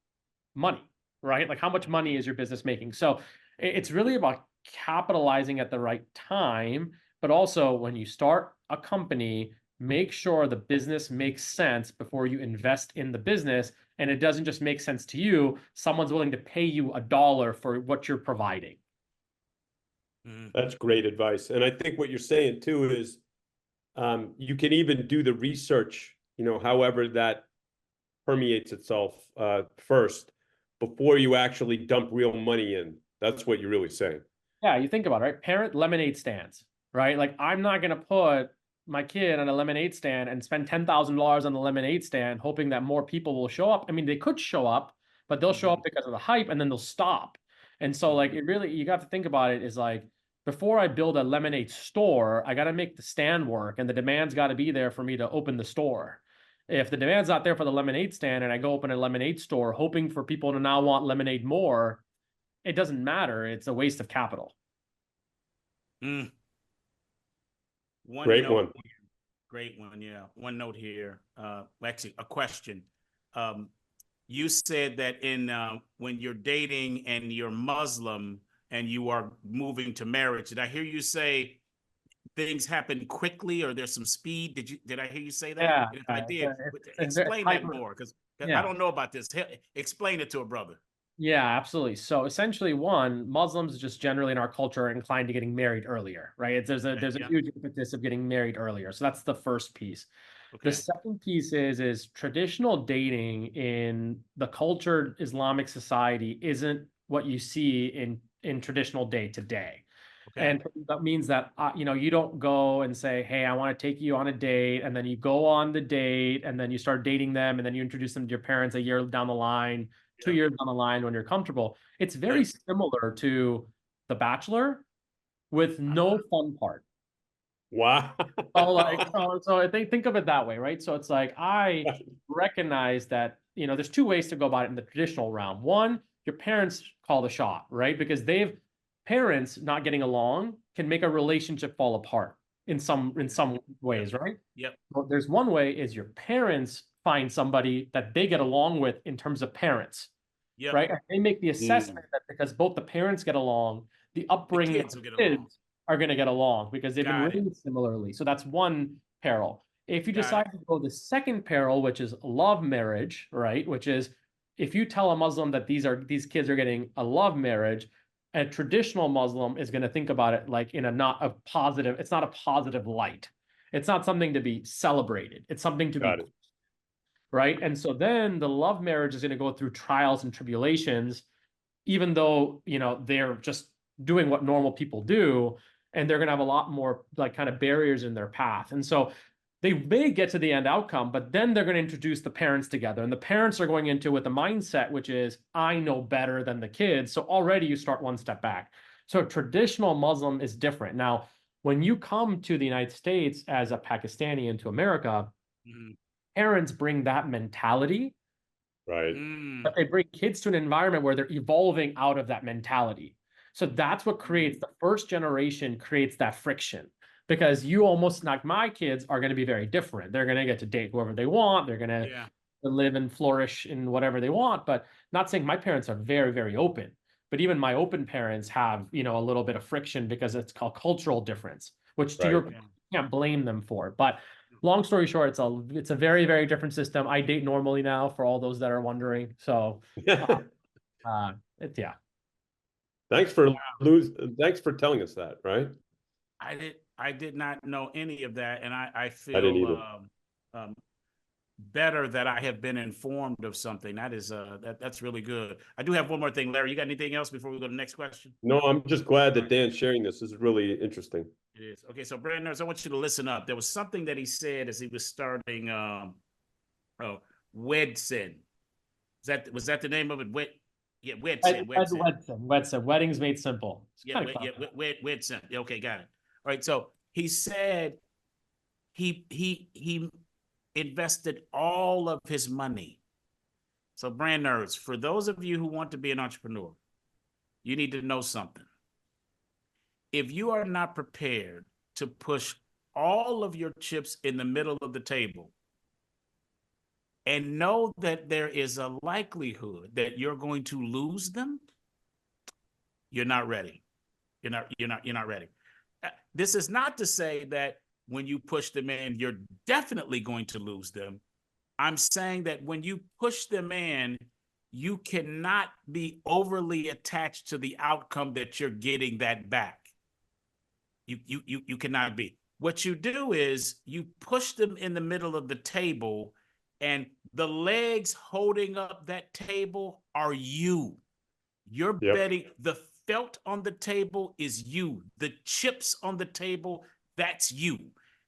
[SPEAKER 3] money, right? Like how much money is your business making? So it's really about capitalizing at the right time. But also when you start a company, make sure the business makes sense before you invest in the business. And it doesn't just make sense to you. Someone's willing to pay you $1 for what you're providing.
[SPEAKER 2] That's great advice. And I think what you're saying too is you can even do the research, however that permeates itself first before you actually dump real money in. That's what you're really saying.
[SPEAKER 3] Yeah, you think about it, right? Parent lemonade stands, right? Like, I'm not going to put my kid on a lemonade stand and spend $10,000 on the lemonade stand, hoping that more people will show up. I mean, they could show up, but they'll show up because of the hype, and then they'll stop. And so, like, it really, you got to think about it is like, before I build a lemonade store, I got to make the stand work, and the demand's got to be there for me to open the store. If the demand's not there for the lemonade stand and I go open a lemonade store hoping for people to now want lemonade more, it doesn't matter. It's a waste of capital.
[SPEAKER 1] One
[SPEAKER 2] Great
[SPEAKER 1] note
[SPEAKER 2] one.
[SPEAKER 1] here. Great one. Yeah. One note here. Actually, a question. You said that when you're dating and you're Muslim and you are moving to marriage, did I hear you say things happen quickly or there's some speed? Did I hear you say that?
[SPEAKER 3] Yeah.
[SPEAKER 1] And if I did,
[SPEAKER 3] It's
[SPEAKER 1] explain that more, because
[SPEAKER 3] Yeah.
[SPEAKER 1] I don't know about this. Explain it to a brother.
[SPEAKER 3] Yeah, absolutely. So essentially, one, Muslims just generally in our culture are inclined to getting married earlier, right? There's a
[SPEAKER 1] Yeah.
[SPEAKER 3] huge impetus of getting married earlier. So that's the first piece. The
[SPEAKER 1] Okay.
[SPEAKER 3] second piece is traditional dating in the cultured Islamic society isn't what you see in traditional day to day.
[SPEAKER 1] Okay.
[SPEAKER 3] And that means that you don't go and say, "Hey, I want to take you on a date," and then you go on the date, and then you start dating them, and then you introduce them to your parents a year down the line, 2 years down the line when you're comfortable. It's very similar to The Bachelor with no fun part.
[SPEAKER 2] Wow.
[SPEAKER 3] So they think of it that way, right? So it's like, I recognize that, there's two ways to go about it in the traditional realm. One, your parents call the shot, right? Because parents not getting along can make a relationship fall apart in some ways, right?
[SPEAKER 1] Yep.
[SPEAKER 3] Well, there's one way is your parents find somebody that they get along with in terms of parents,
[SPEAKER 1] Yep.
[SPEAKER 3] right? And they make the assessment that because both the parents get along, the upbringing
[SPEAKER 1] kids
[SPEAKER 3] of
[SPEAKER 1] will
[SPEAKER 3] the
[SPEAKER 1] get along.
[SPEAKER 3] kids are going to get along because they've been
[SPEAKER 1] Got it.
[SPEAKER 3] raised similarly. So that's one peril. If you
[SPEAKER 1] Got
[SPEAKER 3] decide to go the second peril, which is love marriage, right? Which is if you tell a Muslim that these kids are getting a love marriage, a traditional Muslim is going to think about it like it's not a positive light. It's not something to be celebrated. It's something to be, right? And so then the love marriage is going to go through trials and tribulations, even though, they're just doing what normal people do, and they're going to have a lot more like kind of barriers in their path. And so they may get to the end outcome, but then they're going to introduce the parents together, and the parents are going into with a mindset, which is, I know better than the kids. So already you start one step back. So traditional Muslim is different. Now, when you come to the United States as a Pakistani into America, parents bring that mentality,
[SPEAKER 2] right?
[SPEAKER 3] But they bring kids to an environment where they're evolving out of that mentality. So that's what creates the first generation, creates that friction, because you almost, like, my kids are going to be very different. They're going to get to date whoever they want. They're going to live and flourish in whatever they want. But not saying my parents are very, very open, but even my open parents have, a little bit of friction because it's called cultural difference, which you can't blame them for. But long story short, it's a very, very different system. I date normally now, for all those that are wondering. So,
[SPEAKER 2] Thanks for telling us that. Right.
[SPEAKER 1] I did not know any of that, and I feel
[SPEAKER 2] I didn't either.
[SPEAKER 1] better that I have been informed of something. That is that's really good. I do have one more thing, Larry. You got anything else before we go to the next question?
[SPEAKER 2] No, I'm just glad that Dan's sharing this. This is really interesting.
[SPEAKER 1] It is. Okay, so Brandon, I want you to listen up. There was something that he said as he was starting Wedson. Was that the name of it?
[SPEAKER 3] Wedson. Weddings Made Simple.
[SPEAKER 1] Wedson. Okay, got it. All right, so he said he invested all of his money. So brand nerds, for those of you who want to be an entrepreneur, you need to know something. If you are not prepared to push all of your chips in the middle of the table and know that there is a likelihood that you're going to lose them, you're not ready. You're not ready. This is not to say that when you push them in, you're definitely going to lose them. I'm saying that when you push them in, you cannot be overly attached to the outcome that you're getting that back. You cannot be. What you do is you push them in the middle of the table, and the legs holding up that table are you. You're betting. The felt on the table is you. The chips on the table, that's you.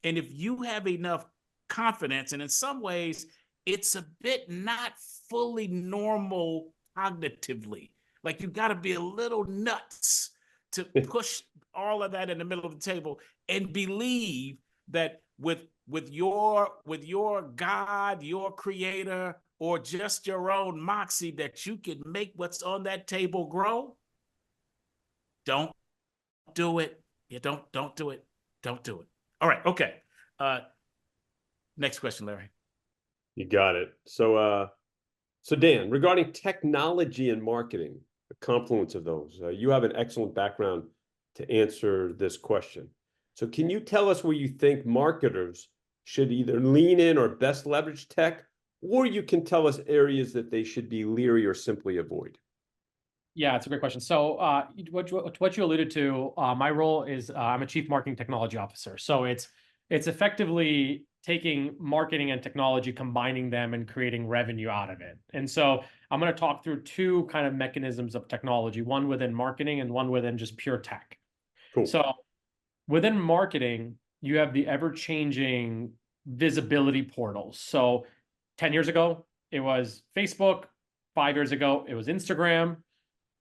[SPEAKER 1] And if you have enough confidence, and in some ways, it's a bit not fully normal cognitively. Like you got to be a little nuts to push all of that in the middle of the table and believe that with your God, your creator, or just your own moxie, that you can make what's on that table grow. Don't do it. Yeah, don't do it. Don't do it. All right. Okay. Next question, Larry.
[SPEAKER 2] You got it. So Dan, regarding technology and marketing, the confluence of those, you have an excellent background to answer this question. So can you tell us where you think marketers should either lean in or best leverage tech, or you can tell us areas that they should be leery or simply avoid?
[SPEAKER 3] Yeah, it's a great question. So what you alluded to, my role is I'm a chief marketing technology officer. So it's effectively taking marketing and technology, combining them and creating revenue out of it. And so I'm going to talk through two kind of mechanisms of technology, one within marketing and one within just pure tech.
[SPEAKER 2] Cool.
[SPEAKER 3] So within marketing, you have the ever-changing visibility portals. So 10 years ago, it was Facebook. 5 years ago, it was Instagram.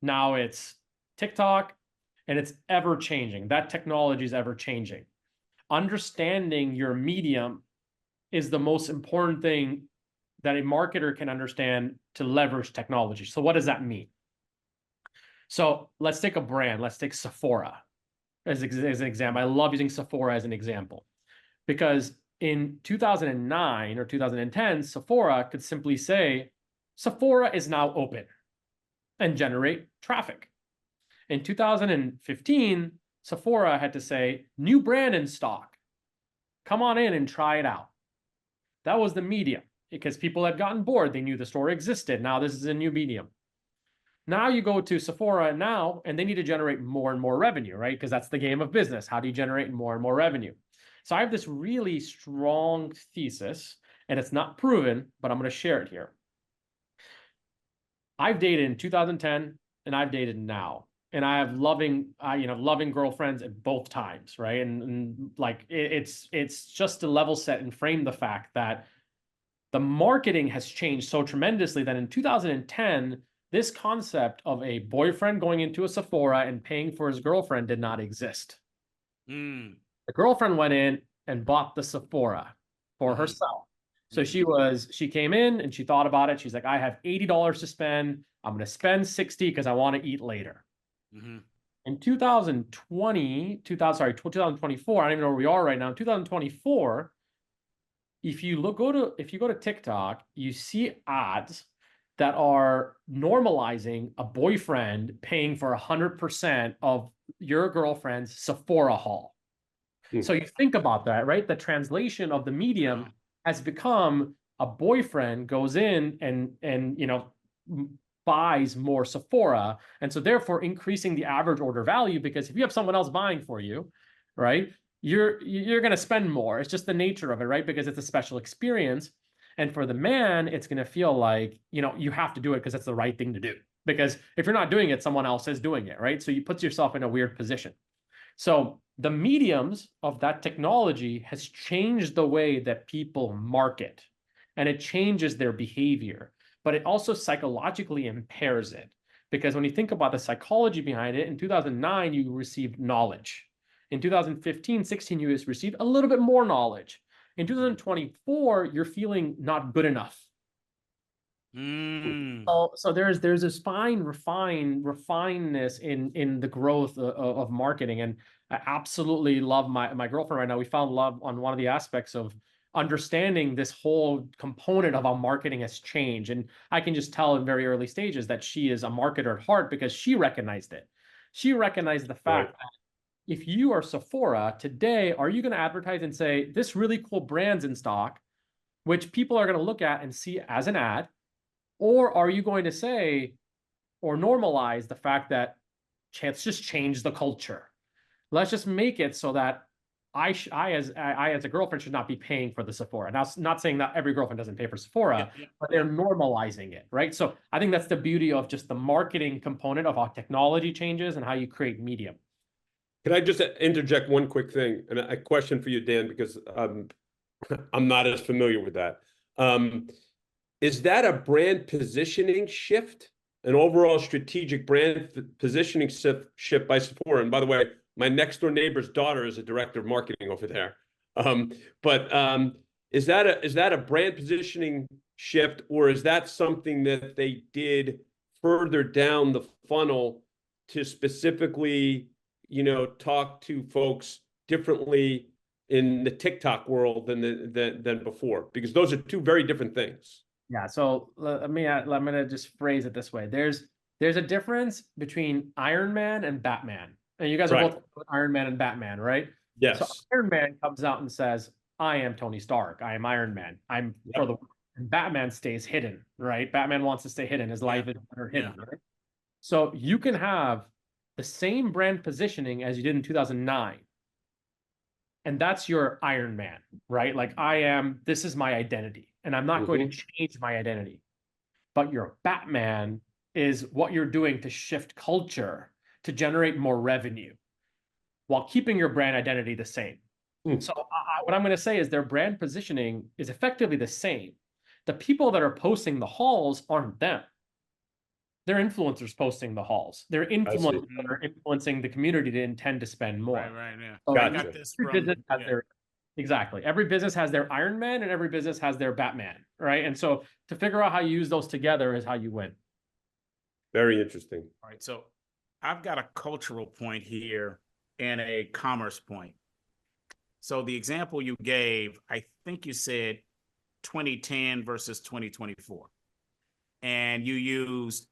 [SPEAKER 3] Now it's TikTok, and it's ever changing. That technology is ever changing. Understanding your medium is the most important thing that a marketer can understand to leverage technology. So what does that mean? So let's take a brand. Let's take Sephora as an example. I love using Sephora as an example because in 2009 or 2010, Sephora could simply say, Sephora is now open, and generate traffic. In 2015, Sephora had to say, new brand in stock. Come on in and try it out. That was the medium because people had gotten bored. They knew the store existed. Now this is a new medium. Now you go to Sephora now, and they need to generate more and more revenue, right? Because that's the game of business. How do you generate more and more revenue? So I have this really strong thesis, and it's not proven, but I'm going to share it here. I've dated in 2010 and I've dated now, and I have loving girlfriends at both times, right? And like it's just to level set and frame the fact that the marketing has changed so tremendously that in 2010, this concept of a boyfriend going into a Sephora and paying for his girlfriend did not exist. The girlfriend went in and bought the Sephora for herself. So she came in and she thought about it. She's like, I have $80 to spend. I'm going to spend 60 because I want to eat later. In 2024, I don't even know where we are right now. In 2024, if you go to TikTok, you see ads that are normalizing a boyfriend paying for 100% of your girlfriend's Sephora haul. So you think about that, right? The translation of the medium has become a boyfriend goes in and buys more Sephora, and so therefore increasing the average order value, because if you have someone else buying for you, right, you're going to spend more. It's just the nature of it, right? Because it's a special experience. And for the man, it's going to feel like, you have to do it because it's the right thing to do. Because if you're not doing it, someone else is doing it, right? So you put yourself in a weird position. So the mediums of that technology has changed the way that people market, and it changes their behavior, but it also psychologically impairs it. Because when you think about the psychology behind it, in 2009, you received knowledge. In 2015, 16, you received a little bit more knowledge. In 2024, you're feeling not good enough. So there's this fine refinedness in the growth of marketing, and I absolutely love my girlfriend right now. We found love on one of the aspects of understanding this whole component of how marketing has changed, and I can just tell in very early stages that she is a marketer at heart because she recognized it. She recognized the fact that if you are Sephora today, are you going to advertise and say this really cool brand's in stock, which people are going to look at and see as an ad? Or are you going to say or normalize the fact that let's just change the culture? let's just make it so that I as a girlfriend should not be paying for the Sephora. Now, not saying that every girlfriend doesn't pay for Sephora, but they're normalizing it, right? So I think that's the beauty of just the marketing component of how technology changes and how you create medium.
[SPEAKER 2] Can I just interject one quick thing and a question for you, Dan, because I'm not as familiar with that. Is that a brand positioning shift, an overall strategic brand positioning shift by Sephora? And by the way, my next door neighbor's daughter is a director of marketing over there. Is that a brand positioning shift, or is that something that they did further down the funnel to specifically, talk to folks differently in the TikTok world than before? Because those are two very different things.
[SPEAKER 3] Yeah. So I'm gonna just phrase it this way. There's a difference between Iron Man and Batman. And you guys are both Iron Man and Batman, right?
[SPEAKER 2] Yes.
[SPEAKER 3] So Iron Man comes out and says, I am Tony Stark. I am Iron Man. I'm for the world. And Batman stays hidden, right? Batman wants to stay hidden. His life is hidden, right? So you can have the same brand positioning as you did in 2009. And that's your Iron Man, right? Like this is my identity, and I'm not going to change my identity. But your Batman is what you're doing to shift culture, to generate more revenue while keeping your brand identity the same. So what I'm going to say is their brand positioning is effectively the same. The people that are posting the hauls aren't them. They're influencers posting the hauls. They're influencers that are influencing the community to intend to spend more.
[SPEAKER 1] Right. Yeah.
[SPEAKER 3] So
[SPEAKER 1] I got this from,
[SPEAKER 3] exactly. Every business has their Iron Man and every business has their Batman, right? And so to figure out how you use those together is how you win.
[SPEAKER 2] Very interesting.
[SPEAKER 1] All right. So I've got a cultural point here and a commerce point. So the example you gave, I think you said 2010 versus 2024. And you used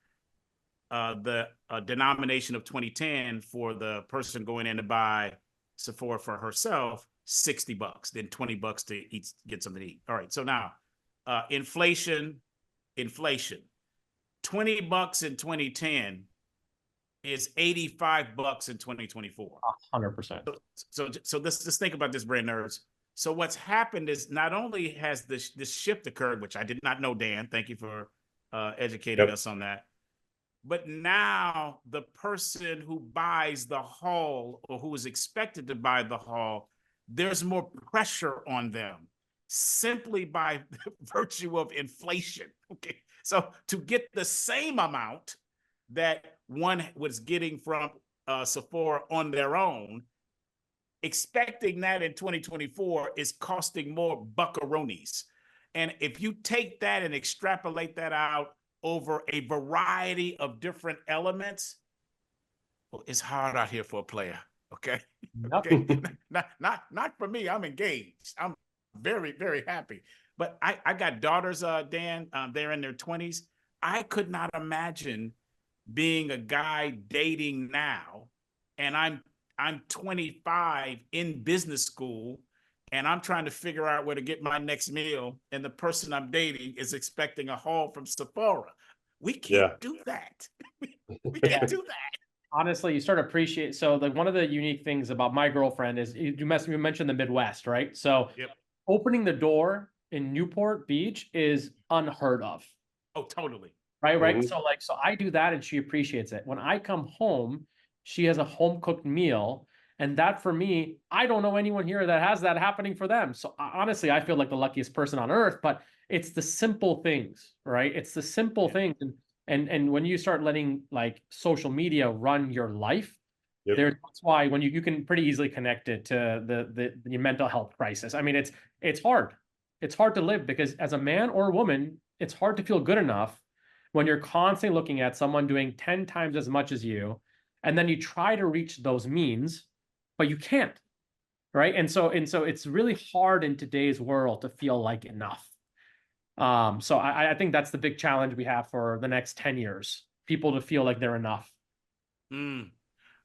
[SPEAKER 1] the denomination of 2010 for the person going in to buy Sephora for herself, $60, then $20 to get something to eat. All right. So now inflation, $20 in 2010 is $85 in 2024.
[SPEAKER 3] 100%.
[SPEAKER 1] So let's think about this, brand nerds. So what's happened is not only has this shift occurred, which I did not know, Dan, thank you for educating us on that. But now the person who buys the haul or who is expected to buy the haul, there's more pressure on them simply by virtue of inflation. Okay. So to get the same amount that one was getting from Sephora on their own, expecting that in 2024 is costing more buckaroonies. And if you take that and extrapolate that out over a variety of different elements, well, it's hard out here for a player. Okay. Okay. not for me. I'm engaged. I'm very, very happy. But I got daughters, Dan, they're in their 20s. I could not imagine being a guy dating now, and I'm 25 in business school, and I'm trying to figure out where to get my next meal, and the person I'm dating is expecting a haul from Sephora. We can't do that. We can't do that.
[SPEAKER 3] Honestly, you start to appreciate. So one of the unique things about my girlfriend is you mentioned the Midwest, right? So opening the door in Newport Beach is unheard of.
[SPEAKER 1] Oh, totally.
[SPEAKER 3] Right. So I do that and she appreciates it. When I come home, she has a home cooked meal. And that for me, I don't know anyone here that has that happening for them. So honestly, I feel like the luckiest person on earth, but it's the simple things, right? It's the simple things. And when you start letting like social media run your life, that's why when you can pretty easily connect it to the mental health crisis. I mean, it's hard. It's hard to live because as a man or a woman, it's hard to feel good enough when you're constantly looking at someone doing 10 times as much as you, and then you try to reach those means, but you can't, right? And so it's really hard in today's world to feel like enough. So I think that's the big challenge we have for the next 10 years, people to feel like they're enough.
[SPEAKER 1] All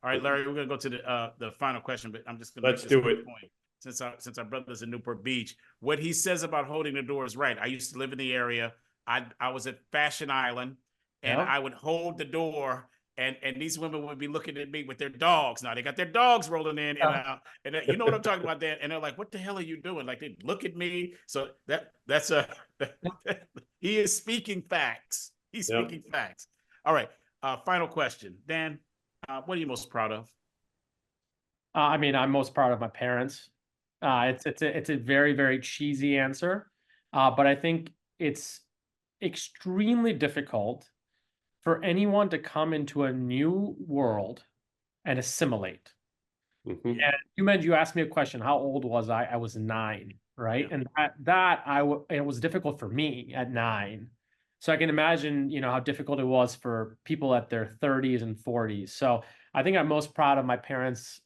[SPEAKER 1] right, Larry, we're gonna go to the final question, but I'm just gonna
[SPEAKER 2] let's do it.
[SPEAKER 1] Point. Since our brother's in Newport Beach, what he says about holding the door is right. I used to live in the area. I was at Fashion Island, and I would hold the door and these women would be looking at me with their dogs. Now they got their dogs rolling in and out, and you know what I'm talking about, Dan? And they're like, "What the hell are you doing?" Like they look at me. So that's a he is speaking facts. He's speaking facts. All right. Final question, Dan. What are you most proud of?
[SPEAKER 3] I mean, I'm most proud of my parents. It's a very, very cheesy answer, but I think it's extremely difficult for anyone to come into a new world and assimilate.
[SPEAKER 2] Mhm.
[SPEAKER 3] And you asked me a question, how old was I? I was 9, right?
[SPEAKER 1] Yeah.
[SPEAKER 3] And it was difficult for me at 9. So I can imagine, how difficult it was for people at their 30s and 40s. So I think I'm most proud of my parents,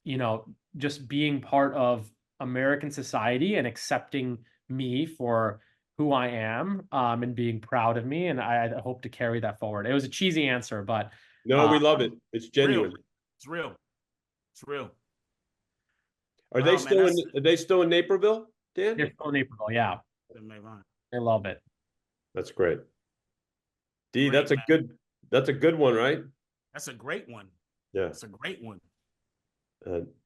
[SPEAKER 3] just being part of American society and accepting me for who I am, and being proud of me. And I hope to carry that forward. It was a cheesy answer, but
[SPEAKER 2] No, we love it. It's genuine.
[SPEAKER 1] It's real. It's real.
[SPEAKER 2] Are they still in Naperville, Dan?
[SPEAKER 3] They're still in April, yeah. I love it.
[SPEAKER 2] That's great. D,
[SPEAKER 1] Great,
[SPEAKER 2] that's a good one, right?
[SPEAKER 1] That's a great one.
[SPEAKER 2] Yeah.
[SPEAKER 1] That's a great one.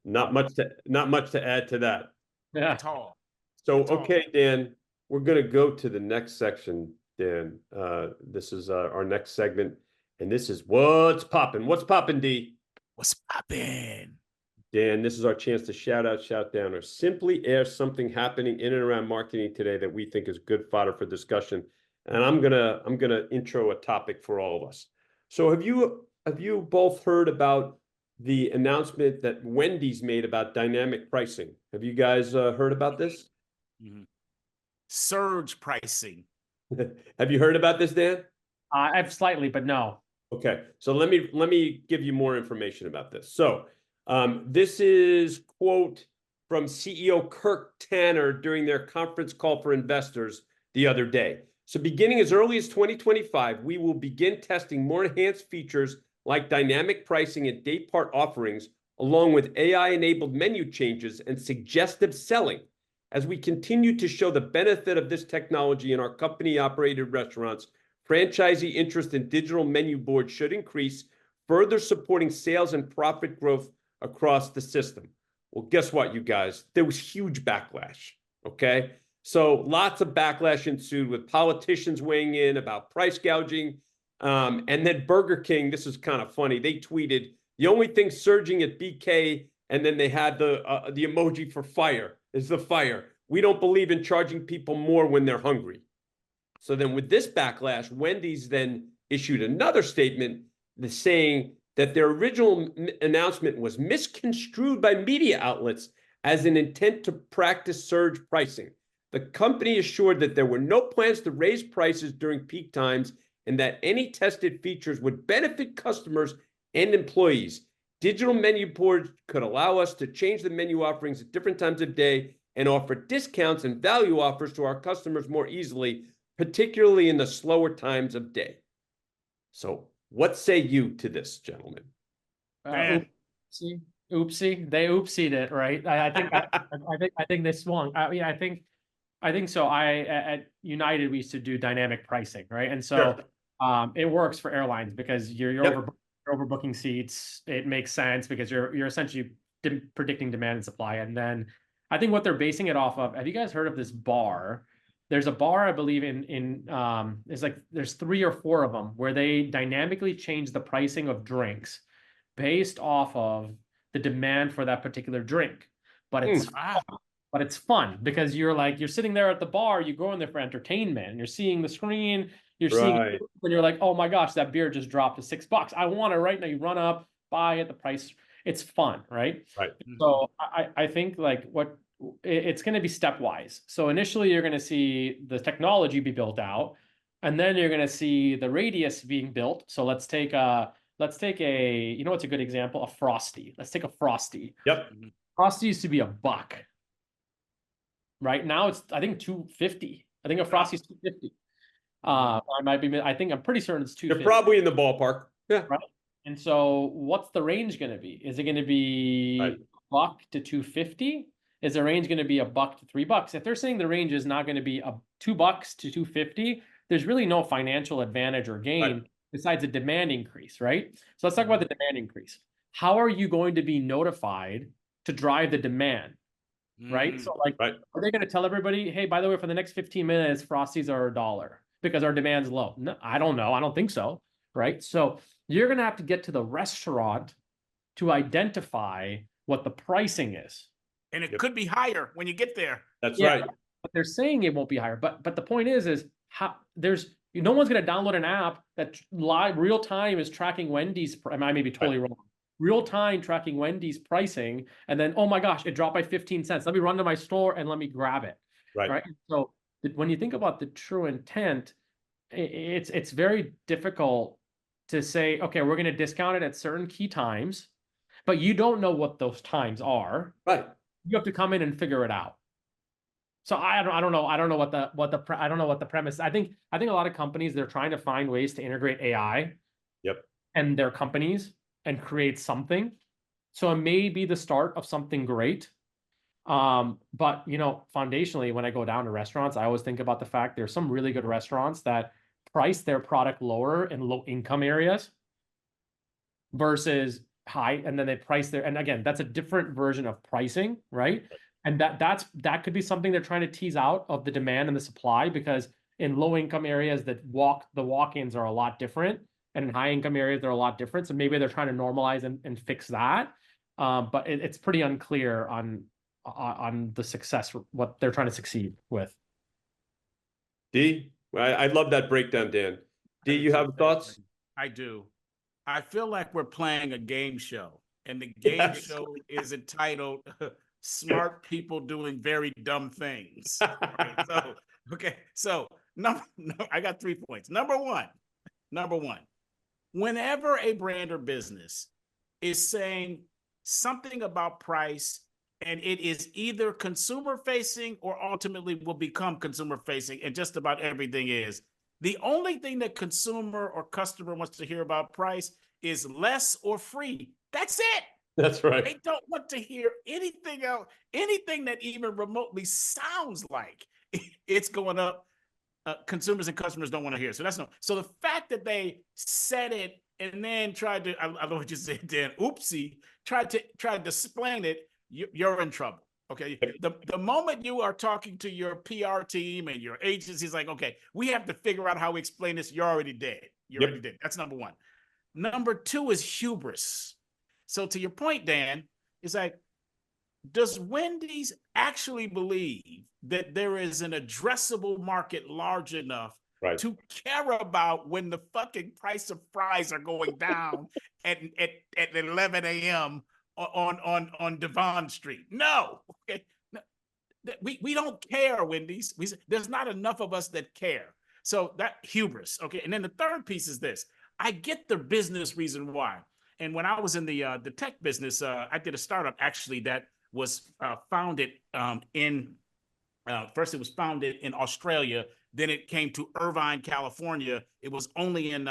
[SPEAKER 2] Not much to add to that.
[SPEAKER 3] Yeah.
[SPEAKER 1] At all.
[SPEAKER 2] So, okay, Dan, we're going to go to the next section, Dan. This is our next segment, and this is What's Poppin'? What's poppin', D?
[SPEAKER 1] What's poppin'?
[SPEAKER 2] Dan, this is our chance to shout out, shout down, or simply air something happening in and around marketing today that we think is good fodder for discussion. And I'm gonna intro a topic for all of us. So have you both heard about the announcement that Wendy's made about dynamic pricing? Have you guys heard about this?
[SPEAKER 1] Mm-hmm. Surge pricing.
[SPEAKER 2] Have you heard about this, Dan?
[SPEAKER 3] I've slightly, but no.
[SPEAKER 2] Okay, so let me give you more information about this. So this is quote from CEO Kirk Tanner during their conference call for investors the other day. So beginning as early as 2025, we will begin testing more enhanced features like dynamic pricing and day part offerings, along with AI-enabled menu changes and suggestive selling. As we continue to show the benefit of this technology in our company-operated restaurants, franchisee interest in digital menu boards should increase, further supporting sales and profit growth across the system. Well, guess what, you guys? There was huge backlash, okay? So lots of backlash ensued with politicians weighing in about price gouging. And then Burger King, this is kind of funny. They tweeted, the only thing surging at BK, and then they had the emoji for fire, is the fire. We don't believe in charging people more when they're hungry. So then with this backlash, Wendy's then issued another statement saying that their original announcement was misconstrued by media outlets as an intent to practice surge pricing. The company assured that there were no plans to raise prices during peak times and that any tested features would benefit customers and employees. Digital menu boards could allow us to change the menu offerings at different times of day and offer discounts and value offers to our customers more easily, particularly in the slower times of day. So what say you to this, gentlemen?
[SPEAKER 3] Oopsie. They oopsied it, right? I think they swung. I think so. At United we used to do dynamic pricing, right? And so it works for airlines because you're overbooking seats. It makes sense because you're essentially predicting demand and supply. And then I think what they're basing it off of. Have you guys heard of this bar? There's a bar, I believe, there's 3 or 4 of them where they dynamically change the pricing of drinks based off of the demand for that particular drink. But it's fun because you're sitting there at the bar, you go in there for entertainment, and you're seeing the screen, seeing it, and you're like, oh my gosh, that beer just dropped to $6. I want it right now. You run up, buy it, the price. It's fun, right?
[SPEAKER 2] Right.
[SPEAKER 3] So I think it's going to be stepwise. So initially you're going to see the technology be built out, and then you're going to see the radius being built. So let's take a, what's a good example? A Frosty. Let's take a Frosty.
[SPEAKER 2] Yep.
[SPEAKER 3] Frosty used to be $1. Right now it's, I think, $2.50. I think a Frosty's $2.50. I'm pretty certain it's $2.50.
[SPEAKER 2] You're probably in the ballpark. Yeah.
[SPEAKER 3] Right. And so what's the range going to be? Is it going to be $1 to $2.50? Is the range going to be $1 to $3? If they're saying the range is not going to be $2 to $2.50, there's really no financial advantage or gain besides a demand increase, right? So let's talk about the demand increase. How are you going to be notified to drive the demand, right? So like, are they going to tell everybody, hey, by the way, for the next 15 minutes, Frosties are $1 because our demand's low? No, I don't know. I don't think so, right? So you're going to have to get to the restaurant to identify what the pricing is.
[SPEAKER 1] And it could be higher when you get there.
[SPEAKER 2] That's right.
[SPEAKER 3] But they're saying it won't be higher. But the point is how there's no one's going to download an app that live real time is tracking Wendy's. I may be totally wrong. Real time tracking Wendy's pricing, and then, oh my gosh, it dropped by 15 cents. Let me run to my store and let me grab it. Right. So when you think about the true intent, it's very difficult to say, okay, we're going to discount it at certain key times, but you don't know what those times are.
[SPEAKER 2] Right.
[SPEAKER 3] You have to come in and figure it out. So I don't know. I don't know what the premise. I think a lot of companies, they're trying to find ways to integrate AI. And their companies and create something. So it may be the start of something great. But foundationally, when I go down to restaurants, I always think about the fact there's some really good restaurants that price their product lower in low income areas versus high, and then they price their, and again, that's a different version of pricing, right? And that could be something they're trying to tease out of the demand and the supply, because in low income areas the walk-ins are a lot different, and in high income areas they're a lot different. So maybe they're trying to normalize and fix that. But it's pretty unclear on the success, what they're trying to succeed with.
[SPEAKER 2] D, I love that breakdown, Dan. D, you have thoughts?
[SPEAKER 1] I do. I feel like we're playing a game show, and the game show is entitled Smart People Doing Very Dumb Things. Right? So I got 3 points. Number one, whenever a brand or business is saying something about price, and it is either consumer facing or ultimately will become consumer facing, and just about everything is, the only thing that consumer or customer wants to hear about price is less or free. That's it.
[SPEAKER 2] That's right.
[SPEAKER 1] They don't want to hear anything else, anything that even remotely sounds like it's going up. Consumers and customers don't want to hear. So that's no. So the fact that they said it and then tried to, I know what you said, Dan, oopsie, tried to explain it, you're in trouble. Okay. The moment you are talking to your PR team and your agency's like, okay, we have to figure out how we explain this. You're already dead. You're already dead. That's number one. Number two is hubris. So to your point, Dan, it's like, does Wendy's actually believe that there is an addressable market large enough to care about when the fucking price of fries are going down at 11 a.m. on Devon Street? No. Okay. No. We don't care, Wendy's. There's not enough of us that care. So that hubris. Okay. And then the third piece is this. I get the business reason why. And when I was in the tech business, I did a startup actually that was founded first it was founded in Australia, then it came to Irvine, California. It was only in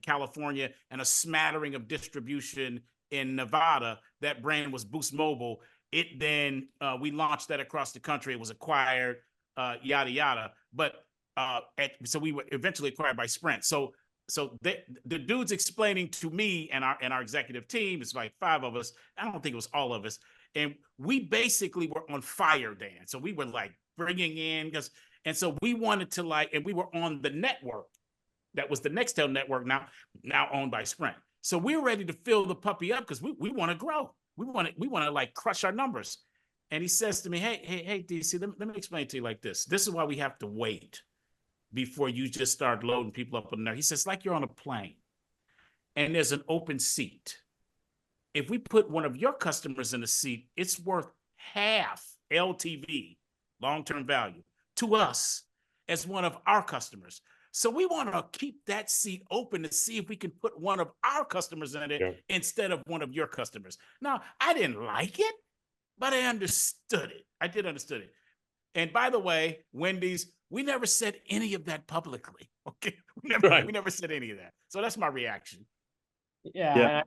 [SPEAKER 1] California and a smattering of distribution in Nevada. That brand was Boost Mobile. It then we launched that across the country. It was acquired, yada yada. But so we were eventually acquired by Sprint. So the dude's explaining to me and our executive team, it's like 5 of us. I don't think it was all of us. And we basically were on fire, Dan. So we were like bringing in, and so we wanted to and we were on the network. That was the Nextel network, now owned by Sprint. So we were ready to fill the puppy up because we want to grow. We want to like crush our numbers. And he says to me, hey, DC, let me explain it to you like this. This is why we have to wait before you just start loading people up on there. He says, like you're on a plane and there's an open seat. If we put one of your customers in a seat, it's worth half LTV, long-term value, to us as one of our customers. So we want to keep that seat open to see if we can put one of our customers in it instead of one of your customers. Now, I didn't like it, but I understood it. I did understand it. And by the way, Wendy's, we never said any of that publicly. Okay, we never said any of that. So that's my reaction.
[SPEAKER 3] Yeah.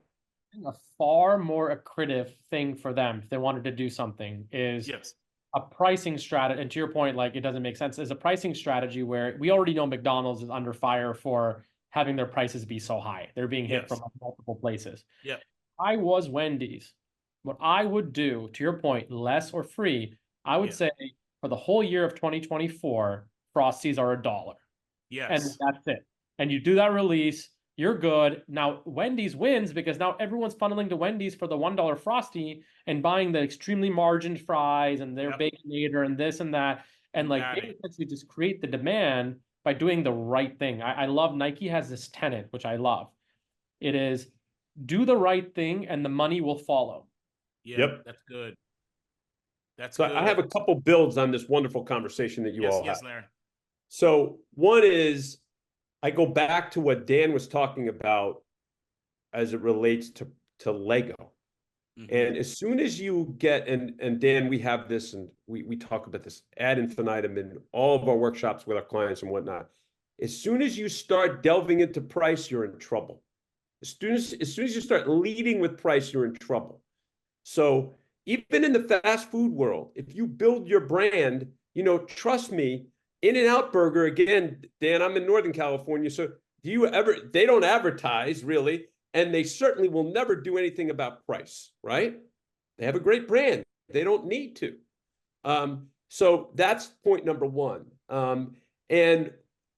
[SPEAKER 3] A far more accretive thing for them if they wanted to do something is a pricing strategy. And to your point, like it doesn't make sense, is a pricing strategy where we already know McDonald's is under fire for having their prices be so high. They're being hit from multiple places.
[SPEAKER 1] Yeah.
[SPEAKER 3] I was Wendy's. What I would do, to your point, less or free, I would say for the whole year of 2024, Frosties are $1.
[SPEAKER 1] Yes.
[SPEAKER 3] And that's it. And you do that release, you're good. Now, Wendy's wins because now everyone's funneling to Wendy's for the $1 Frosty and buying the extremely margined fries and their Baconator and this and that. And like, they essentially just create the demand by doing the right thing. I love Nike has this tenet, which I love. It is do the right thing and the money will follow.
[SPEAKER 1] Yeah, that's good. That's
[SPEAKER 2] so
[SPEAKER 1] good.
[SPEAKER 2] I have a couple builds on this wonderful conversation that you all have.
[SPEAKER 1] Yes, Larry.
[SPEAKER 2] So one is, I go back to what Dan was talking about as it relates to Lego. And as soon as you get, and Dan, we have this, and we talk about this ad infinitum in all of our workshops with our clients and whatnot. As soon as you start delving into price, you're in trouble. As soon as you start leading with price, you're in trouble. So even in the fast food world, if you build your brand, trust me, In-N-Out Burger, again, Dan, I'm in Northern California, so they don't advertise really, and they certainly will never do anything about price, right? They have a great brand. They don't need to. So that's point number one. And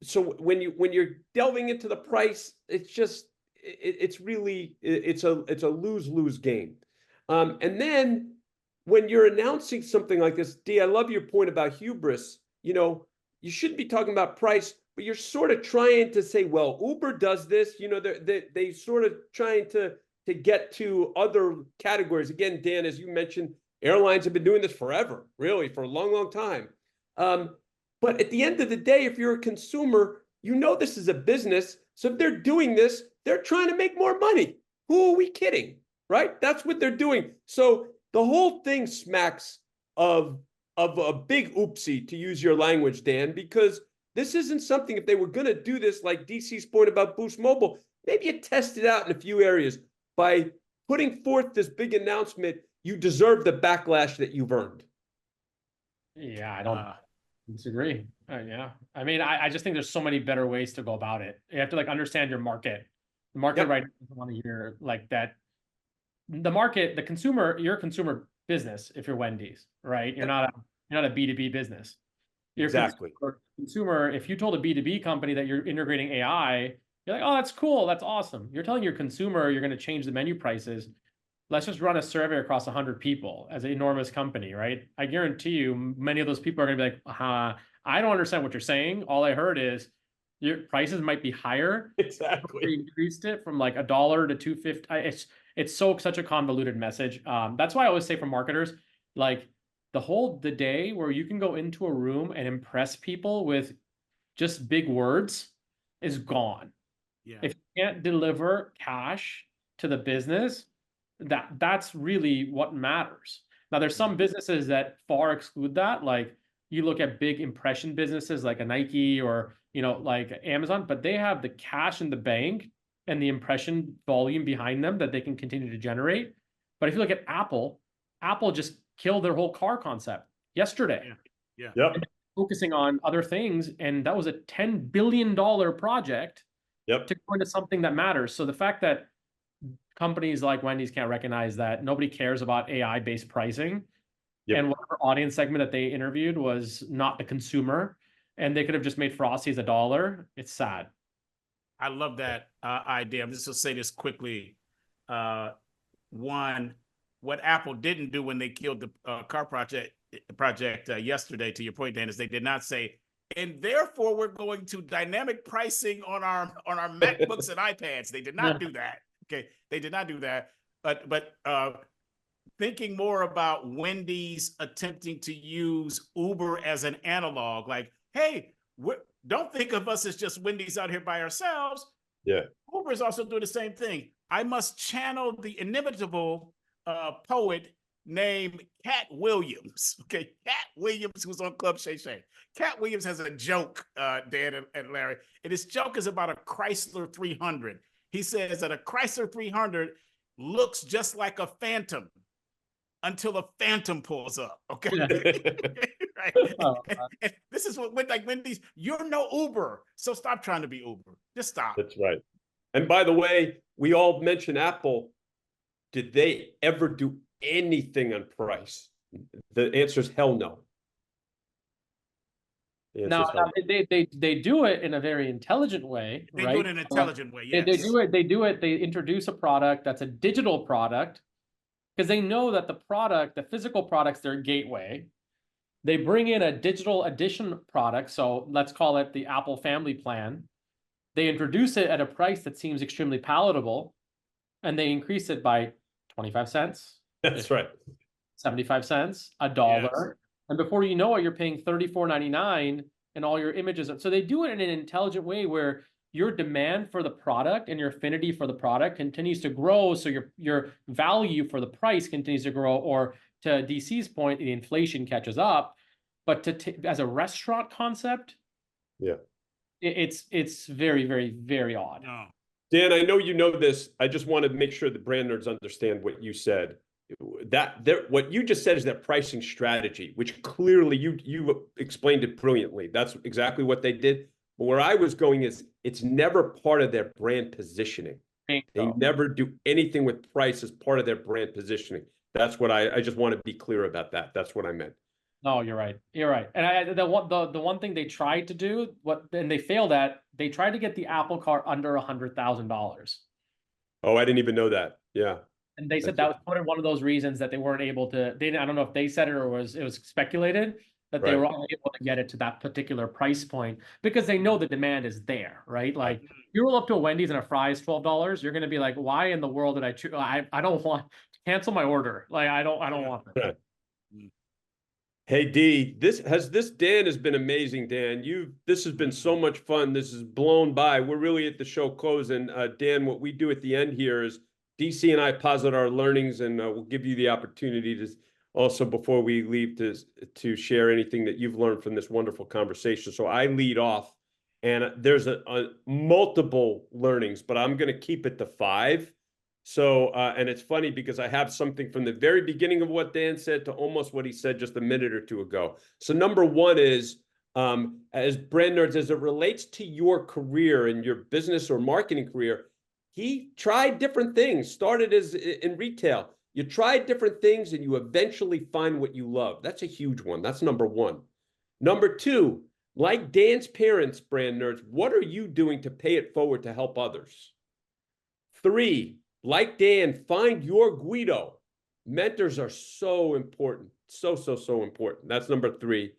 [SPEAKER 2] so when you're delving into the price, it's just, it's a lose-lose game. And then when you're announcing something like this, D, I love your point about hubris. You shouldn't be talking about price, but you're sort of trying to say, well, Uber does this, they sort of trying to get to other categories. Again, Dan, as you mentioned, airlines have been doing this forever, really, for a long, long time. But at the end of the day, if you're a consumer, this is a business. So if they're doing this, they're trying to make more money. Who are we kidding, right? That's what they're doing. So the whole thing smacks of a big oopsie, to use your language, Dan, because this isn't something, if they were going to do this, like DC's point about Boost Mobile, maybe you test it out in a few areas. By putting forth this big announcement, you deserve the backlash that you've earned.
[SPEAKER 3] Yeah, I don't disagree. Yeah. I mean, I just think there's so many better ways to go about it. You have to understand your market. The market right now doesn't want to hear like that. The market, the consumer, you're a consumer business if you're Wendy's, right? You're not a B2B business. You're
[SPEAKER 2] exactly.
[SPEAKER 3] Consumer, if you told a B2B company that you're integrating AI, you're like, oh, that's cool. That's awesome. You're telling your consumer you're going to change the menu prices. Let's just run a survey across 100 people as an enormous company, right? I guarantee you many of those people are going to be like, I don't understand what you're saying. All I heard is your prices might be higher.
[SPEAKER 2] Exactly.
[SPEAKER 3] We increased it from like $1 to $2.50. It's such a convoluted message. That's why I always say for marketers, like the day where you can go into a room and impress people with just big words is gone. Yeah. If you can't deliver cash to the business, that's really what matters. Now, there's some businesses that far exclude that. Like you look at big impression businesses like a Nike or, like Amazon, but they have the cash in the bank and the impression volume behind them that they can continue to generate. But if you look at Apple just killed their whole car concept yesterday.
[SPEAKER 1] Yeah.
[SPEAKER 2] Yep.
[SPEAKER 3] Focusing on other things. And that was a $10 billion project to go into something that matters. So the fact that companies like Wendy's can't recognize that nobody cares about AI-based pricing and whatever audience segment that they interviewed was not the consumer, and they could have just made Frosties $1. It's sad.
[SPEAKER 1] I love that idea. I'm just going to say this quickly. One, what Apple didn't do when they killed the car project yesterday, to your point, Dan, is they did not say, and therefore we're going to dynamic pricing on our MacBooks and iPads. They did not do that. Okay, they did not do that. But thinking more about Wendy's attempting to use Uber as an analog, like, hey, don't think of us as just Wendy's out here by ourselves.
[SPEAKER 2] Yeah,
[SPEAKER 1] Uber is also doing the same thing. I must channel the inimitable poet named Cat Williams. Okay, Cat Williams, who's on Club Shay Shay. Cat Williams has a joke, Dan and Larry, and his joke is about a Chrysler 300. He says that a Chrysler 300 looks just like a Phantom until a Phantom pulls up. Okay, right?
[SPEAKER 3] Oh,
[SPEAKER 1] And this is what like Wendy's, you're no Uber. So stop trying to be Uber. Just stop.
[SPEAKER 2] That's right. And by the way, we all mentioned Apple. Did they ever do anything on price? The answer is hell no.
[SPEAKER 3] now they do it in a very intelligent way,
[SPEAKER 1] They
[SPEAKER 3] right?
[SPEAKER 1] do it in an intelligent way, yes.
[SPEAKER 3] They do it. They introduce a product that's a digital product because they know that the physical product's their gateway. They bring in a digital edition product, so let's call it the Apple Family Plan. They introduce it at a price that seems extremely palatable, and they increase it by 25 cents.
[SPEAKER 2] That's right.
[SPEAKER 3] 75 cents, $1. Yes. And before you know it, you're paying $34.99 and all your images. So they do it in an intelligent way where your demand for the product and your affinity for the product continues to grow. So your value for the price continues to grow, or to DC's point, the inflation catches up. But as a restaurant concept,
[SPEAKER 2] yeah,
[SPEAKER 3] it's very, very, very odd.
[SPEAKER 2] No. Dan, I know you know this. I just want to make sure the brand nerds understand what you said. What you just said is that pricing strategy, which clearly you explained it brilliantly. That's exactly what they did. But where I was going is it's never part of their brand positioning. They never do anything with price as part of their brand positioning. That's what I just want to be clear about that. That's what I meant.
[SPEAKER 3] No, you're right. You're right. And the one thing they tried to do, and they failed at, they tried to get the Apple Car under $100,000.
[SPEAKER 2] Oh, I didn't even know that. Yeah.
[SPEAKER 3] And they said that was one of those reasons that they weren't able to. I don't know if they said it or it was speculated that they were unable to get it to that particular price point because they know the demand is there, right? Like you roll up to a Wendy's and a fry is $12, you're going to be like, why in the world did I choose? I don't want to cancel my order. Like I don't want that.
[SPEAKER 2] Hey D, Dan has been amazing, Dan. This has been so much fun. This is blown by. We're really at the show close, and Dan, what we do at the end here is DC and I posit our learnings, and we'll give you the opportunity to also, before we leave, to share anything that you've learned from this wonderful conversation. So I lead off, and there's a multiple learnings, but I'm going to keep it to 5. So, and it's funny because I have something from the very beginning of what Dan said to almost what he said just a minute or two ago. So number 1 is, as brand nerds, as it relates to your career and your business or marketing career, he tried different things, started in retail. You tried different things and you eventually find what you love. That's a huge one. That's number 1. Number 2, like Dan's parents, brand nerds, what are you doing to pay it forward to help others? 3, like Dan, find your Guido. Mentors are so important. So important. That's number 3.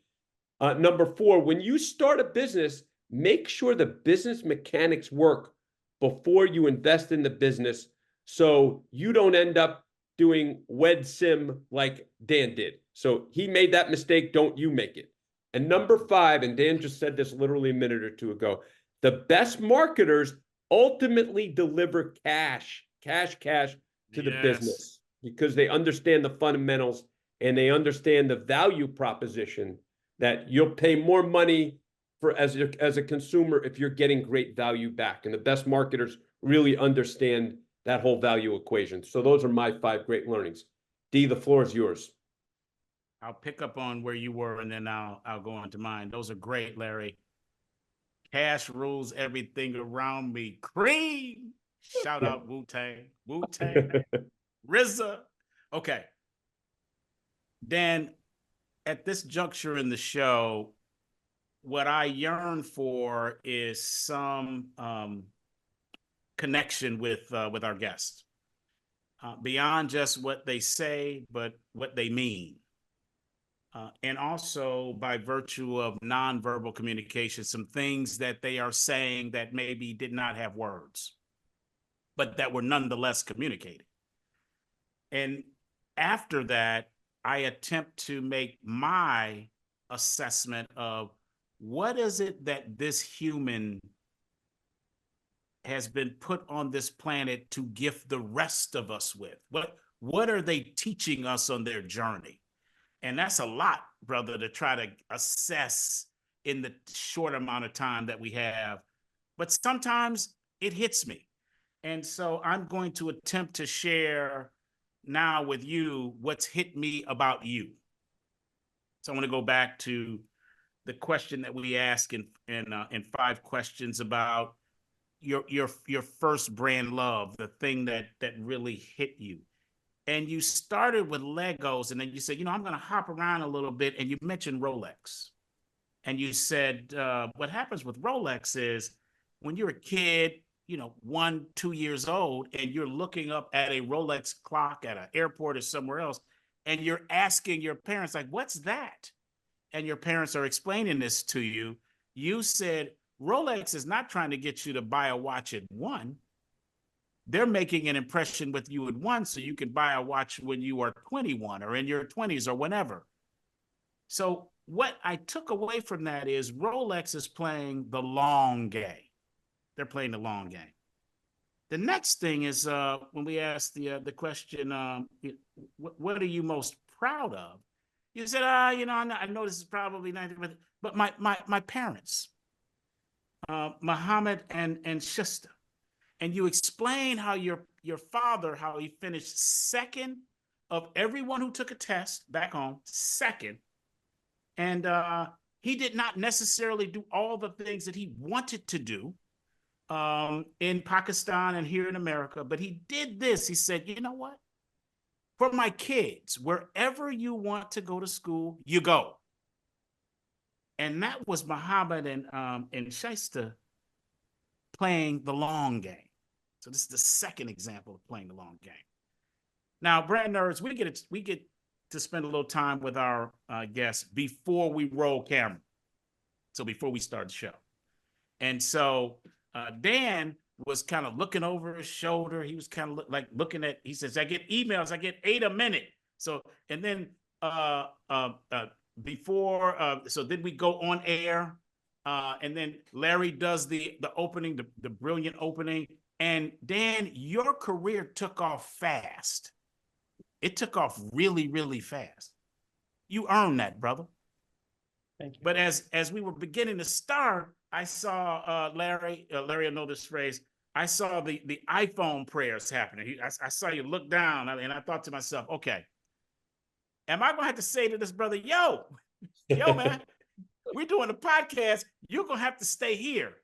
[SPEAKER 2] Number 4, when you start a business, make sure the business mechanics work before you invest in the business so you don't end up doing wed sim like Dan did. So he made that mistake. Don't you make it. And number 5, and Dan just said this literally a minute or two ago, the best marketers ultimately deliver cash to the business because they understand the fundamentals and they understand the value proposition that you'll pay more money for as a consumer if you're getting great value back. And the best marketers really understand that whole value equation. So those are my 5 great learnings. D, the floor is yours.
[SPEAKER 1] I'll pick up on where you were and then I'll go on to mine. Those are great, Larry. Cash rules everything around me. Cream. Shout out Wu-Tang. RZA. Okay. Dan, at this juncture in the show, what I yearn for is some connection with our guests, beyond just what they say, but what they mean. And also by virtue of nonverbal communication, some things that they are saying that maybe did not have words, but that were nonetheless communicated. And after that, I attempt to make my assessment of what is it that this human has been put on this planet to gift the rest of us with? What are they teaching us on their journey? And that's a lot, brother, to try to assess in the short amount of time that we have. But sometimes it hits me. And so I'm going to attempt to share now with you what's hit me about you. So I want to go back to the question that we ask in 5 questions about your first brand love, the thing that really hit you. And you started with Legos, and then you said, I'm going to hop around a little bit, and you mentioned Rolex. And you said, what happens with Rolex is when you're a kid, 1, 2 years old, and you're looking up at a Rolex clock at an airport or somewhere else, and you're asking your parents, like, what's that? And your parents are explaining this to you. You said, Rolex is not trying to get you to buy a watch at 1. They're making an impression with you at 1 so you can buy a watch when you are 21 or in your 20s or whenever. So what I took away from that is Rolex is playing the long game. They're playing the long game. The next thing is when we asked the question, what are you most proud of? You said, I know this is probably not, but my parents, Muhammad and Shista. And you explain how your father, how he finished second of everyone who took a test back home, second. And he did not necessarily do all the things that he wanted to do in Pakistan and here in America, but he did this. He said, you know what? For my kids, wherever you want to go to school, you go. And that was Muhammad and Shaista playing the long game. So this is the second example of playing the long game. Now, brand nerds, we get to spend a little time with our guests before we roll camera. So before we start the show. And so Dan was kind of looking over his shoulder. He was kind of looking at, he says, I get emails, I get 8 a minute. So, and then so then we go on air. And then Larry does the opening, the brilliant opening. And Dan, your career took off fast. It took off really, really fast. You earned that, brother.
[SPEAKER 3] Thank you.
[SPEAKER 1] But as we were beginning to start, I saw Larry will know this phrase. I saw the iPhone prayers happening. I saw you look down, and I thought to myself, okay, am I gonna have to say to this brother, yo, man, we're doing a podcast. You're gonna have to stay here.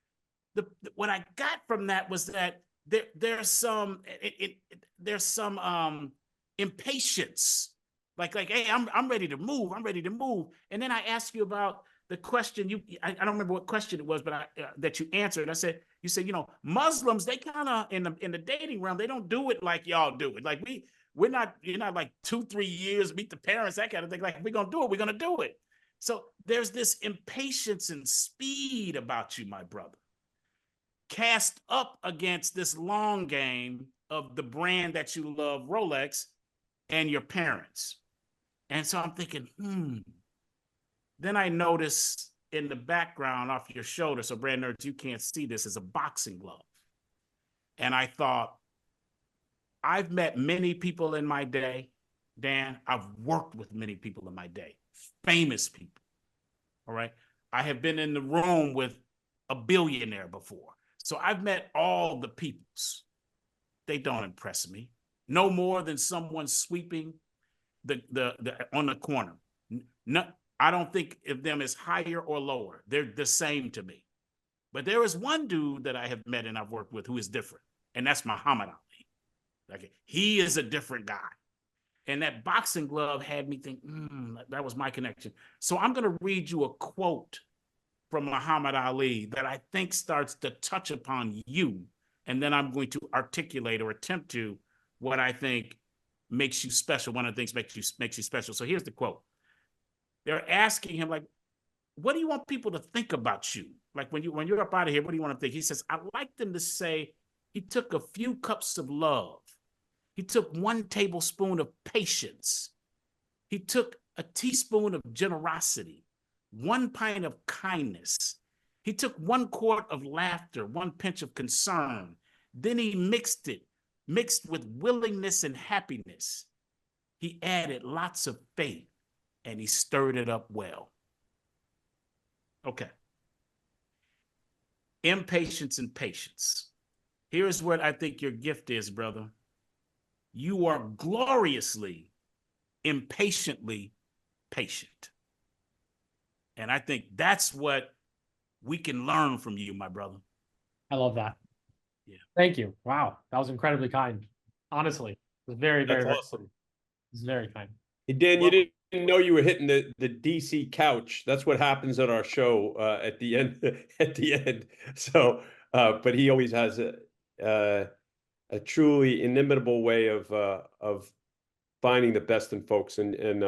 [SPEAKER 1] What I got from that was that there's some impatience, like hey, I'm ready to move. I'm ready to move. And then I asked you about the question I don't remember what question it was, but that you answered. You said Muslims, they kind of in the dating realm, they don't do it like y'all do it. Like you're not like 2-3 years, meet the parents, that kind of thing. Like we're gonna do it. So there's this impatience and speed about you, my brother, cast up against this long game of the brand that you love, Rolex, and your parents. And so I'm thinking, Then I notice in the background off your shoulder, so brand nerds, you can't see this, is a boxing glove. And I thought, I've met many people in my day, Dan. I've worked with many people in my day, famous people. All right. I have been in the room with a billionaire before. So I've met all the peoples. They don't impress me. No more than someone sweeping the on the corner. No, I don't think of them as higher or lower. They're the same to me. But there is one dude that I have met and I've worked with who is different, and that's Muhammad Ali. Like, he is a different guy. And that boxing glove had me think, that was my connection. So I'm going to read you a quote from Muhammad Ali that I think starts to touch upon you. And then I'm going to articulate or attempt to what I think makes you special. One of the things makes you special. So here's the quote. They're asking him, like, what do you want people to think about you? Like when you're up out of here, what do you want to think? He says, I'd like them to say he took a few cups of love. He took 1 tablespoon of patience. He took a teaspoon of generosity, 1 pint of kindness. He took 1 quart of laughter, 1 pinch of concern. Then he mixed with willingness and happiness. He added lots of faith, and he stirred it up well. Okay. Impatience and patience. Here's what I think your gift is, brother. You are gloriously, impatiently patient. And I think that's what we can learn from you, my brother.
[SPEAKER 3] I love that.
[SPEAKER 1] Yeah.
[SPEAKER 3] Thank you. Wow. That was incredibly kind. Honestly, it was very, very,
[SPEAKER 2] That's awesome.
[SPEAKER 3] it was very kind.
[SPEAKER 2] Hey, Dan,
[SPEAKER 1] Well,
[SPEAKER 2] you didn't know you were hitting the DC couch. That's what happens at our show at the end. At the end. So, but he always has a truly inimitable way of finding the best in folks. And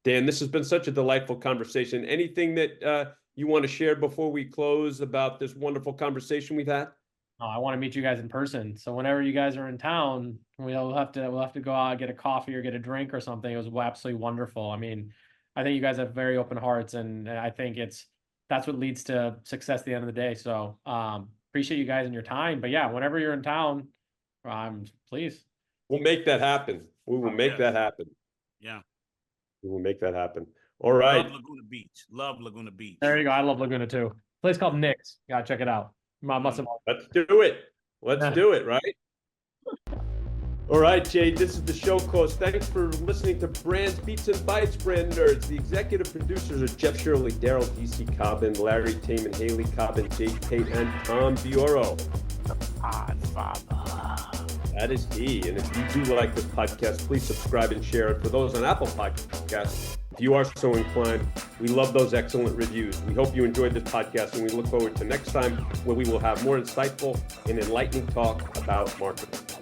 [SPEAKER 2] Dan, this has been such a delightful conversation. Anything that you want to share before we close about this wonderful conversation we've had?
[SPEAKER 3] Oh, I want to meet you guys in person. So whenever you guys are in town, we'll have to go out, get a coffee or get a drink or something. It was absolutely wonderful. I mean, I think you guys have very open hearts, and I think that's what leads to success at the end of the day. So appreciate you guys and your time. But yeah, whenever you're in town, please.
[SPEAKER 2] We'll make that happen. We will make that happen.
[SPEAKER 1] Yeah.
[SPEAKER 2] We will make that happen. All right.
[SPEAKER 1] Love Laguna Beach. Love Laguna Beach.
[SPEAKER 3] There you go. I love Laguna too. Place called Nick's. Gotta check it out. Must have.
[SPEAKER 2] Let's do it. Let's do it, right? All right, Jay, this is the show close. Thanks for listening to Brands, Beats, and Bites, Brand Nerds. The executive producers are Jeff Shirley, Daryl D.C. Cobbin, Larry Taman, Haley Cobbin, Jake Tate, and Tom Bureau. That is he. And if you do like this podcast, please subscribe and share it. For those on Apple Podcasts, if you are so inclined, we love those excellent reviews. We hope you enjoyed this podcast, and we look forward to next time where we will have more insightful and enlightening talk about marketing.